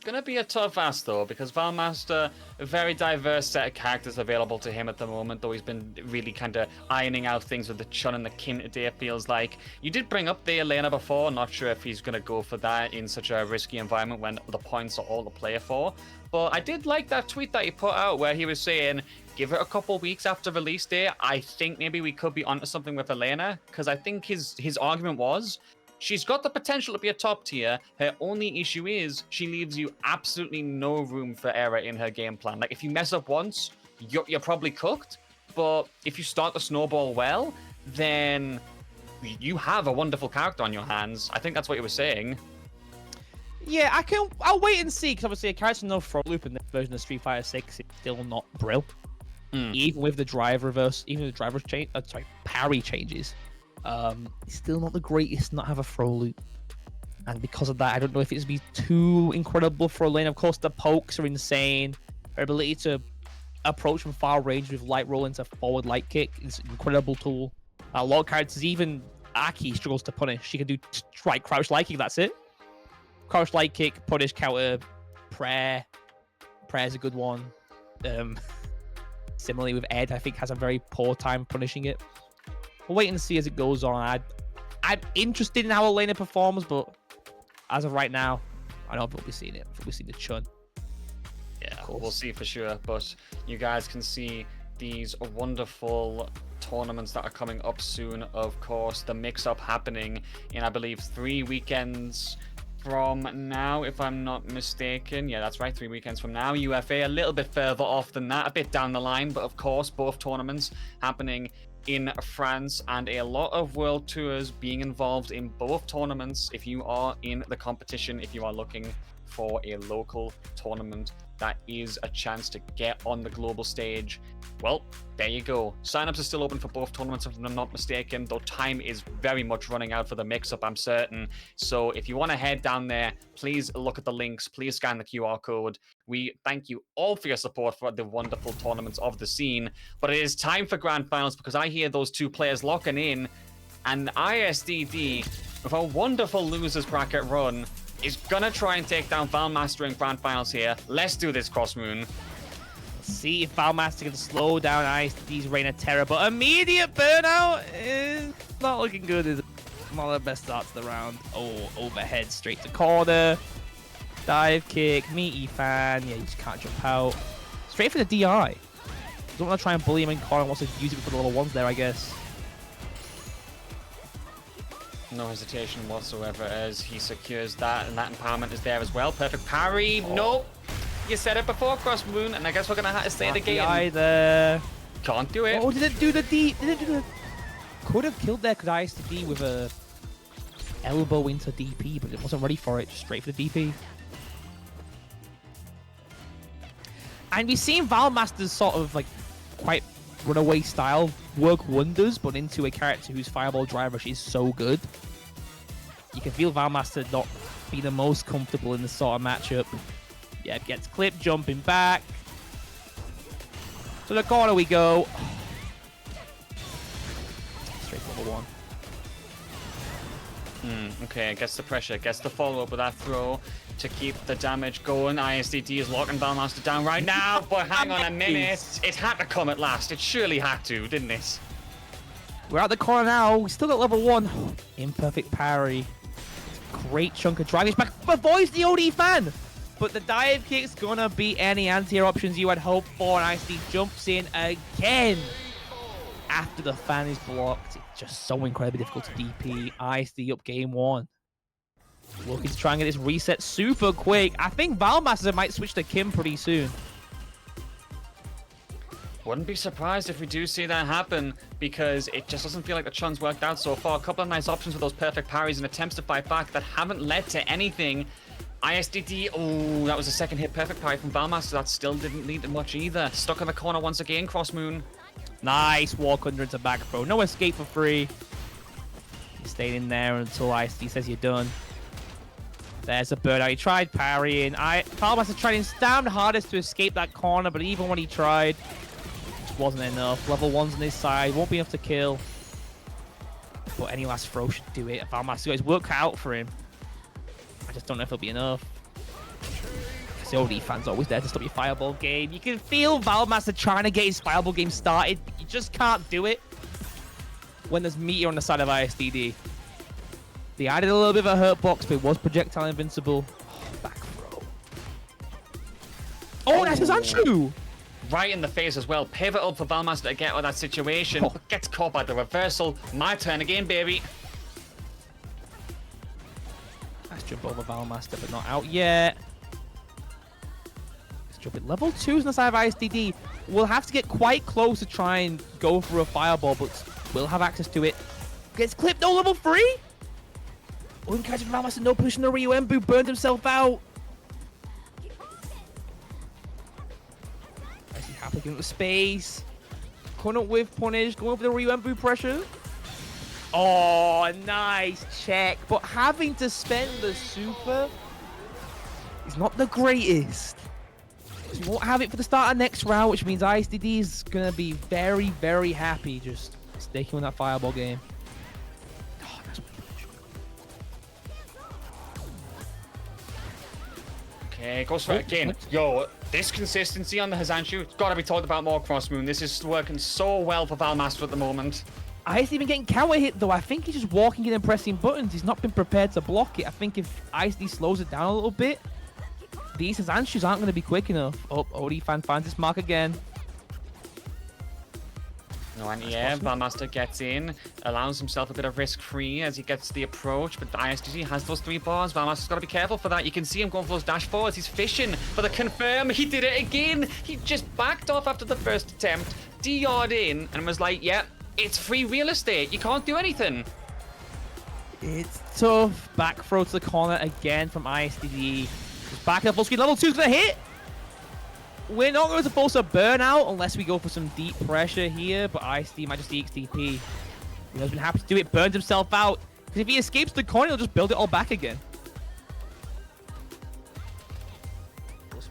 Gonna be a tough ask though, because Valmaster, a very diverse set of characters available to him at the moment, though he's been really kind of ironing out things with the Chun and the Kim today, it feels like. You did bring up the Elena before, not sure if he's gonna go for that in such a risky environment when the points are all to play for. But I did like that tweet that he put out where he was saying, give it a couple weeks after release day, I think maybe we could be onto something with Elena, because I think his argument was, she's got the potential to be a top tier. Her only issue is she leaves you absolutely no room for error in her game plan. Like, if you mess up once, you're probably cooked. But if you start the snowball well, then you have a wonderful character on your hands. I think that's what you were saying. Yeah, I'll wait and see, because obviously a character no throw loop in this version of Street Fighter 6 is still not brill. Even with the drive reverse, even with the driver's change, parry changes. It's still not the greatest to not have a throw loop, and because of that, I don't know if it's be too incredible for a lane. Of course, the pokes are insane. Her ability to approach from far range with light roll into forward light kick is an incredible tool. A lot of characters, even Aki, struggles to punish. She can do right crouch light kick. That's it. Crouch light kick, punish, counter, prayer. Prayer's a good one. Similarly with Ed, I think has a very poor time punishing it. We'll wait and see as it goes on. I'm interested in how Elena performs, but as of right now, I don't think we'll be seeing it. We'll be seeing the Chun. Yeah, we'll see for sure. But you guys can see these wonderful tournaments that are coming up soon. Of course, the mix-up happening in, I believe, 3 weekends from now, if I'm not mistaken. Yeah, that's right, 3 weekends from now. UFA a little bit further off than that, a bit down the line. But of course, both tournaments happening in France, and a lot of world tours being involved in both tournaments. If you are in the competition, if you are looking for a local tournament that is a chance to get on the global stage, well, there you go. Signups are still open for both tournaments, if I'm not mistaken, though time is very much running out for the mix-up, I'm certain. So if you want to head down there, please look at the links, please scan the QR code. We thank you all for your support for the wonderful tournaments of the scene, but it is time for grand finals, because I hear those two players locking in, and ISDD, with a wonderful losers bracket run, is gonna try and take down Valmaster in Grand Finals here. Let's do this, Crossmoon. See if Valmaster can slow down ISD's Reign of Terror, but immediate burnout is not looking good, is it? Not the best start to the round. Oh, overhead, straight to corner. Dive kick, meaty fan. Yeah, you just can't jump out. Straight for the DI. Don't want to try and bully him in corner, wants to use it for the little ones there, I guess. No hesitation whatsoever as he secures that, and that empowerment is there as well. Perfect parry. Oh. Nope. You said it before, Crossmoon, and I guess we're gonna have to say it again. DI there. Can't do it. Oh, did it do the D? Did it do the... Could have killed there, could ISD with a elbow into DP, but it wasn't ready for it. Just straight for the DP. And we've seen Valmaster's sort of like quite runaway style work wonders, but into a character whose Fireball Drive Rush is so good. You can feel Valmaster not be the most comfortable in this sort of matchup. Yeah, gets clipped, jumping back. To the corner we go. Straight to level 1. Okay, gets the pressure, gets the follow-up with that throw to keep the damage going. ISDD is locking Valmaster down right now, but hang on a minute. It had to come at last. It surely had to, didn't it? We're at the corner now. We still got level 1. Imperfect parry. It's a great chunk of driving back. Avoids the OD fan. But the dive kick's gonna beat any anti-air options you had hoped for, and ISD jumps in again. After the fan is blocked, it's just so incredibly difficult to DP. ISD up game 1. Looking to try and get this reset super quick. I think Valmaster might switch to Kim pretty soon. Wouldn't be surprised if we do see that happen, because it just doesn't feel like the Chun's worked out so far. A couple of nice options with those perfect parries and attempts to fight back that haven't led to anything. ISDD, oh, that was a second hit perfect parry from Valmaster. That still didn't lead to much either. Stuck in the corner once again, Crossmoon. Nice walk under into back throw. No escape for free. You stayed in there until ISD says you're done. There's a burnout. He tried parrying. Valmaster tried his damn hardest to escape that corner, but even when he tried, it just wasn't enough. Level 1's on his side. Won't be enough to kill. But any last throw should do it. Valmaster got his work cut out for him. I just don't know if it'll be enough. The OD fan's always there to stop your Fireball game. You can feel Valmaster trying to get his Fireball game started, but you just can't do it when there's meteor on the side of ISDD. They added a little bit of a hurt box, but it was projectile invincible. Oh, back throw. Oh, that's his Anshu! Right in the face as well. Pivotal for Valmaster to get out of that situation. But gets caught by the reversal. My turn again, baby. Nice jump over Valmaster, but not out yet. Let's jump it. Level 2's on the side of ISDD. We'll have to get quite close to try and go for a Fireball, but we'll have access to it. Gets clipped. No, level 3? One catch from Valmaster, no pushing the Ryu. Embu burned himself out. I see happily getting the space. Couldn't whiff punish. Going for the Ryu Embu pressure. Oh, nice check. But having to spend the super is not the greatest. So you won't have it for the start of next round, which means ISDD is going to be very, very happy just sticking with that Fireball game. Oh, that's okay, goes for it again. Yo, this consistency on the Hazanshu, it's got to be talked about more, Crossmoon. This is working so well for Valmaster at the moment. ISD been getting counter hit though. I think he's just walking in and pressing buttons. He's not been prepared to block it. I think if ISD slows it down a little bit, these Hazanshus aren't going to be quick enough. Oh, OD fan finds his mark again. No anti-air. Valmaster gets in, allows himself a bit of risk-free as he gets the approach, but the ISDG has those 3 bars. Valmaster's got to be careful for that. You can see him going for those dash forwards. He's fishing for the confirm. He did it again. He just backed off after the first attempt, DR'd in, and was like, yeah, it's free real estate. You can't do anything. It's tough. Back throw to the corner again from ISDD. Just back up full screen. Level 2's going to hit. We're not going to force a burnout unless we go for some deep pressure here, but ISD might just EXTP. He has been happy to do it. Burns himself out. Because if he escapes the corner, he'll just build it all back again.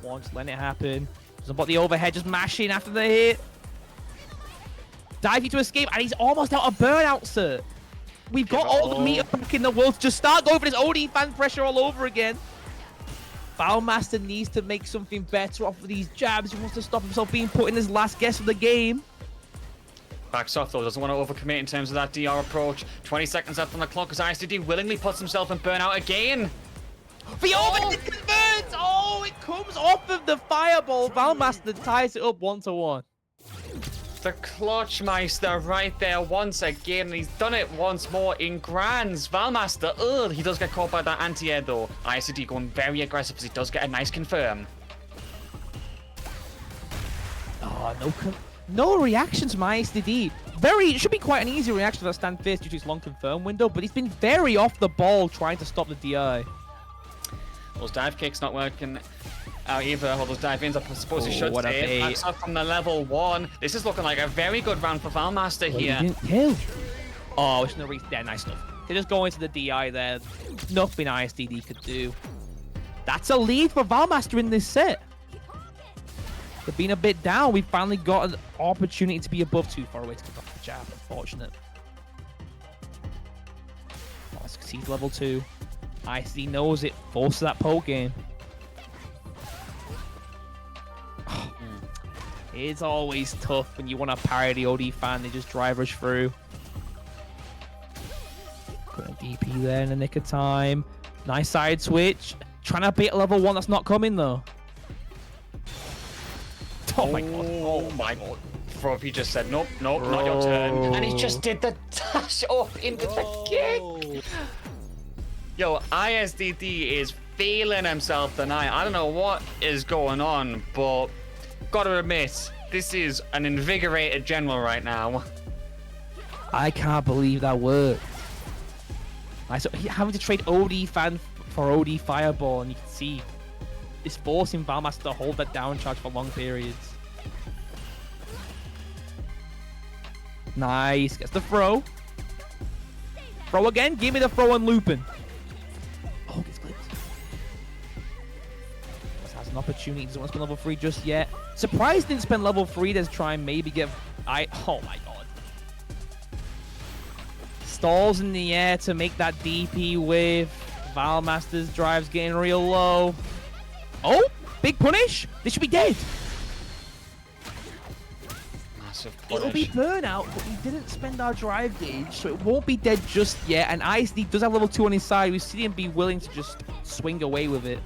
Swan just letting it happen. Doesn't bot the overhead, just mashing after the hit. Diving to escape, and he's almost out of burnout, sir. We've got all the meter back in the world to just start going for this OD fan pressure all over again. Valmaster needs to make something better off of these jabs. He wants to stop himself being put in his last guess of the game. Backs off though, doesn't want to overcommit in terms of that DR approach. 20 seconds left on the clock as ISDD willingly puts himself in burnout again. The overhead converts! Oh, it comes off of the fireball. Valmaster ties it up 1-1. The Clutchmeister right there once again, and he's done it once more in grands. Valmaster, ugh, he does get caught by that anti-air though. ISDD going very aggressive as he does get a nice confirm. Oh, no reactions from ISDD. It should be quite an easy reaction to that stand fierce due to his long confirm window, but he's been very off the ball trying to stop the DI. Those dive kicks not working out either, or those dive ins, I suppose he should say. Backs up from the level 1. This is looking like a very good round for Valmaster here. He didn't kill. Oh, it's gonna reach there. Nice stuff. They just go into the DI there. Nothing ISDD could do. That's a lead for Valmaster in this set. They've been a bit down. We finally got an opportunity to be above. Too far away to get off the jab. Unfortunate. Oh, let's concede level 2. ISD knows it. Forces that poke game. Oh, it's always tough when you want to parry the OD fan. They just drive rush through. Put a DP there in the nick of time. Nice side switch. Trying to beat level 1. That's not coming though. Oh my god. Oh my god. He just said, nope, not your turn. And he just did the dash off into the kick. Yo, ISDD is feeling himself tonight. I don't know what is going on, but gotta admit, this is an invigorated general right now. I can't believe that worked. So having to trade OD fan for OD fireball, and you can see it's forcing Valmaster to hold that down charge for long periods. Nice. Gets the throw. Throw again. Give me the throw and looping. Oh, gets clipped. Has an opportunity. Doesn't want to spend level 3 just yet. Surprised didn't spend level 3 to try and maybe get... Oh my god. Stalls in the air to make that DP with Valmaster's drives getting real low. Oh, big punish. This should be dead. Massive punish. It'll be burnout, but we didn't spend our drive gauge, so it won't be dead just yet. And ISD does have level 2 on his side. We see him be willing to just swing away with it.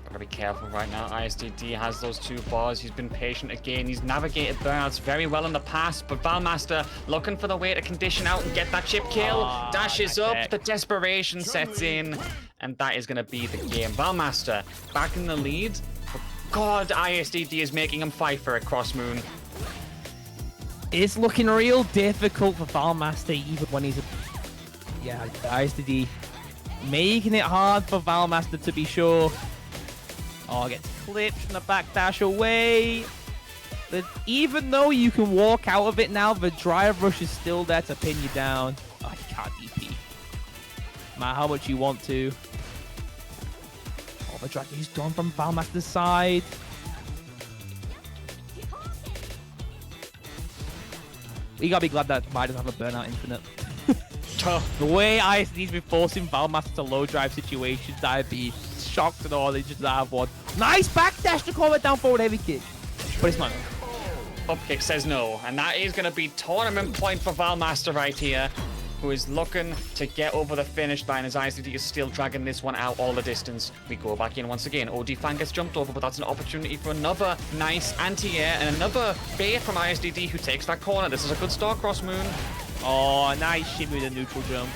Gotta be careful right now. ISDD has those 2 bars. He's been patient again. He's navigated burnouts very well in the past, but Valmaster looking for the way to condition out and get that chip kill. Dashes up, the desperation sets in, and that is gonna be the game. Valmaster back in the lead. But God, ISDD is making him fight for it, Cross Moon. It's looking real difficult for Valmaster, even when he's ISDD making it hard for Valmaster to be sure. Oh, gets clipped from the back dash away. But even though you can walk out of it now, the drive rush is still there to pin you down. Oh, you can't DP. No matter how much you want to. Oh, the drag is done from Valmaster's side. You gotta be glad that Mai doesn't have a burnout infinite. The way ISD's been forcing Valmaster to low drive situations, I'd be shocked at all. They just have one. Nice backdash to call it down forward heavy kick. But it's not. Up kick says no. And that is going to be tournament point for Valmaster right here, who is looking to get over the finish line as ISDD is still dragging this one out all the distance. We go back in once again. OD fan gets jumped over, but that's an opportunity for another nice anti-air and another bait from ISDD who takes that corner. This is a good start, Cross Moon. Oh, nice shimmy with a neutral jump.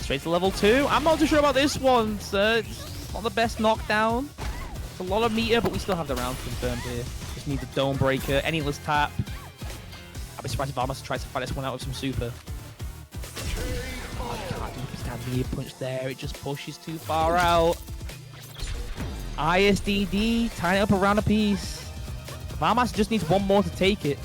Straight to level 2. I'm not too sure about this one, sir. It's not the best knockdown. It's a lot of meter, but we still have the round confirmed here. Just need the dome breaker, endless tap. I'd be surprised if Valmaster tries to fight this one out with some super. Oh, you can't do the stand meter punch there. It just pushes too far out. ISDD, tying it up around a piece. Valmaster just needs one more to take it.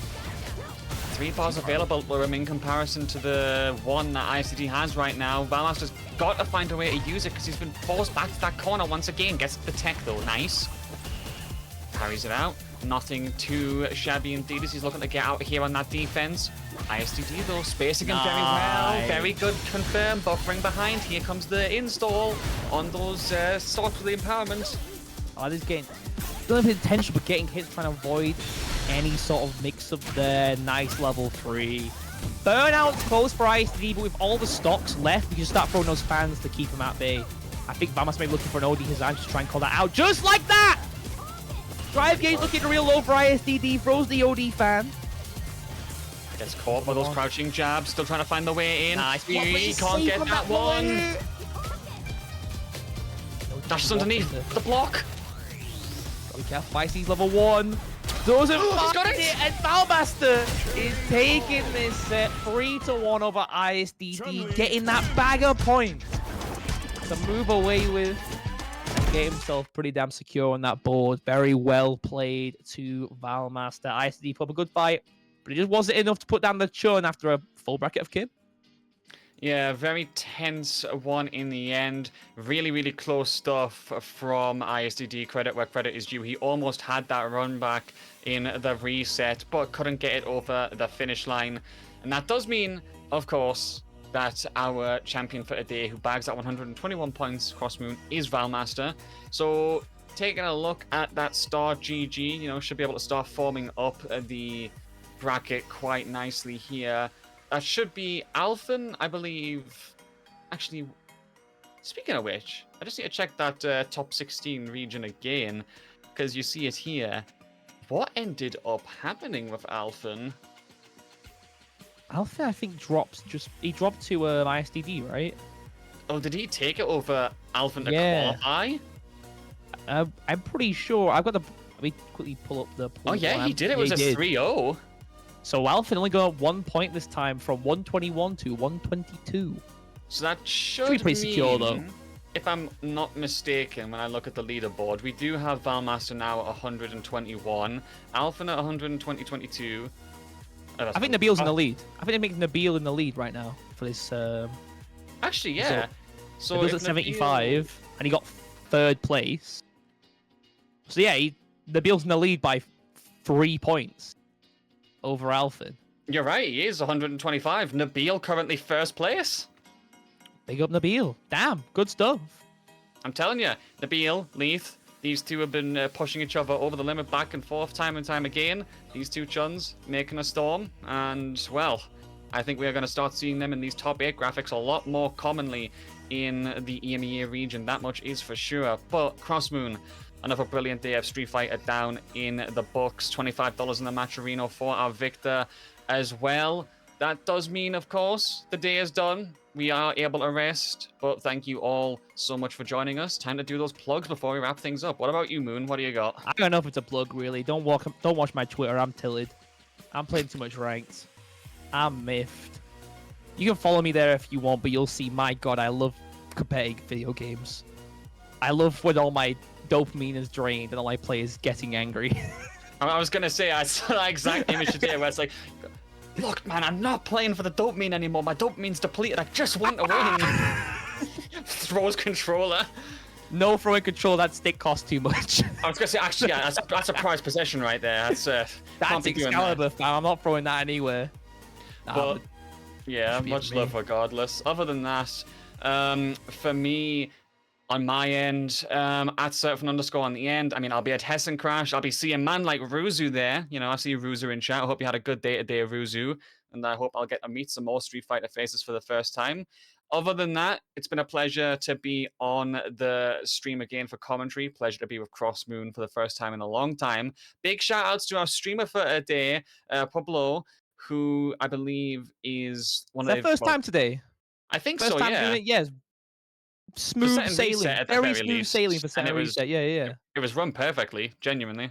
3 bars available for him in comparison to the one that ISDD has right now. Valmaster's got to find a way to use it because he's been forced back to that corner once again. Gets the tech though, nice. Carries it out. Nothing too shabby indeed as he's looking to get out here on that defense. ISDD though, spacing him very well. Very good confirm, buffering behind. Here comes the install on those swords for the empowerment. Oh, this is getting a little bit intentional, but getting hits trying to avoid any sort of mix-up there. Nice level 3. Burnout's close for ISDD, but with all the stocks left, you can start throwing those fans to keep him at bay. I think Valmaster may be looking for an OD design to try and call that out. Just like that! Drive gauge looking real low for ISDD, throws the OD fan. Gets caught by those crouching jabs, still trying to find the way in. Nice. He can't get that one. Dashes underneath the block. Gotta be careful, ISD's level 1. Doesn't got find it, and Valmaster is taking this set 3-1 over ISDD, getting that bag of points to move away with and get himself pretty damn secure on that board. Very well played to Valmaster. ISDD put up a good fight, but it just wasn't enough to put down the Chun after a full bracket of Kim. Yeah, very tense one in the end. Really, really close stuff from ISDD. Credit where credit is due. He almost had that run back in the reset, but couldn't get it over the finish line. And that does mean, of course, that our champion for today, who bags at 121 points, Crossmoon, is Valmaster. So, taking a look at that start GG, you know, should be able to start forming up the bracket quite nicely here. That should be Alphen, I believe. Actually, speaking of which, I just need to check that top 16 region again, because you see it here. What ended up happening with Alphen? Alpha, I think, he dropped to ISDD, right? Oh, did he take it over Alphen to qualify? I'm pretty sure. I've got the. Let me quickly pull up the. Oh, yeah, he did. It was a 3-0. So Alphen only got 1 point this time from 121 to 122. So that should be pretty secure, though. If I'm not mistaken, when I look at the leaderboard, we do have Valmaster now at 121, Alphen at 120-22. I think Nabil's in the lead. I think they make Nabil in the lead right now for this. Actually, yeah. So Nabil's at 75, and he got 3rd place. So yeah, Nabil's in the lead by 3 points over Alphen. You're right, he is 125. Nabil currently 1st place. Big up Nabil. Damn, good stuff. I'm telling you, Nabil, Leith, these two have been pushing each other over the limit back and forth time and time again. These two Chuns making a storm. And, well, I think we are going to start seeing them in these top 8 graphics a lot more commonly in the EMEA region. That much is for sure. But Crossmoon, another brilliant day of Street Fighter down in the books. $25 in the match arena for our victor as well. That does mean, of course, the day is done. We are able to rest, but thank you all so much for joining us. Time to do those plugs before we wrap things up. What about you, Moon? What do you got? I don't know if it's a plug, really. Don't watch my Twitter. I'm tilted. I'm playing too much ranked. I'm miffed. You can follow me there if you want, but you'll see, my God, I love competitive video games. I love when all my dopamine is drained and all I play is getting angry. I was going to say, I saw that exact image today where it's like, look, man, I'm not playing for the dopamine anymore. My dopamine's depleted. I just want to win. Throws controller. No throwing control. That stick costs too much. I was going to say, actually, yeah, that's a prized possession right there. That's Excalibur, fam. I'm not throwing that anywhere. But, yeah, much love regardless. Other than that, for me, on my end, at @surfing_ on the end, I mean, I'll be at Hessen Crash. I'll be seeing man like Ruzu there. You know, I see Ruzu in chat. I hope you had a good day today, Ruzu. And I hope I'll get to meet some more Street Fighter faces for the first time. Other than that, it's been a pleasure to be on the stream again for commentary. Pleasure to be with Crossmoon for the first time in a long time. Big shout outs to our streamer for today, Pablo, who I believe is one of the first time today. I think first so, time yeah. Yes. Smooth sailing. Very smooth sailing for set and reset. Yeah. It was run perfectly, genuinely.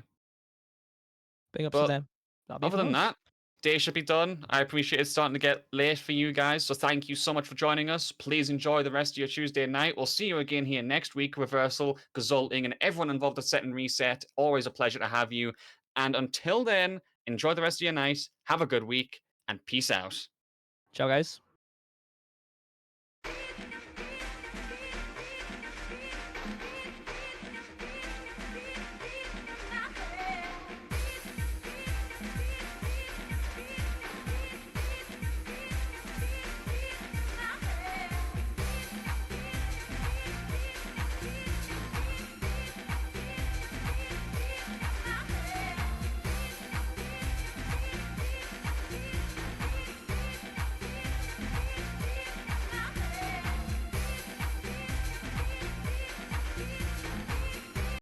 Big up to them. Other than that, day should be done. I appreciate it starting to get late for you guys, so thank you so much for joining us. Please enjoy the rest of your Tuesday night. We'll see you again here next week. Reversal, Gozulting, and everyone involved at Set and Reset. Always a pleasure to have you. And until then, enjoy the rest of your night. Have a good week, and peace out. Ciao, guys.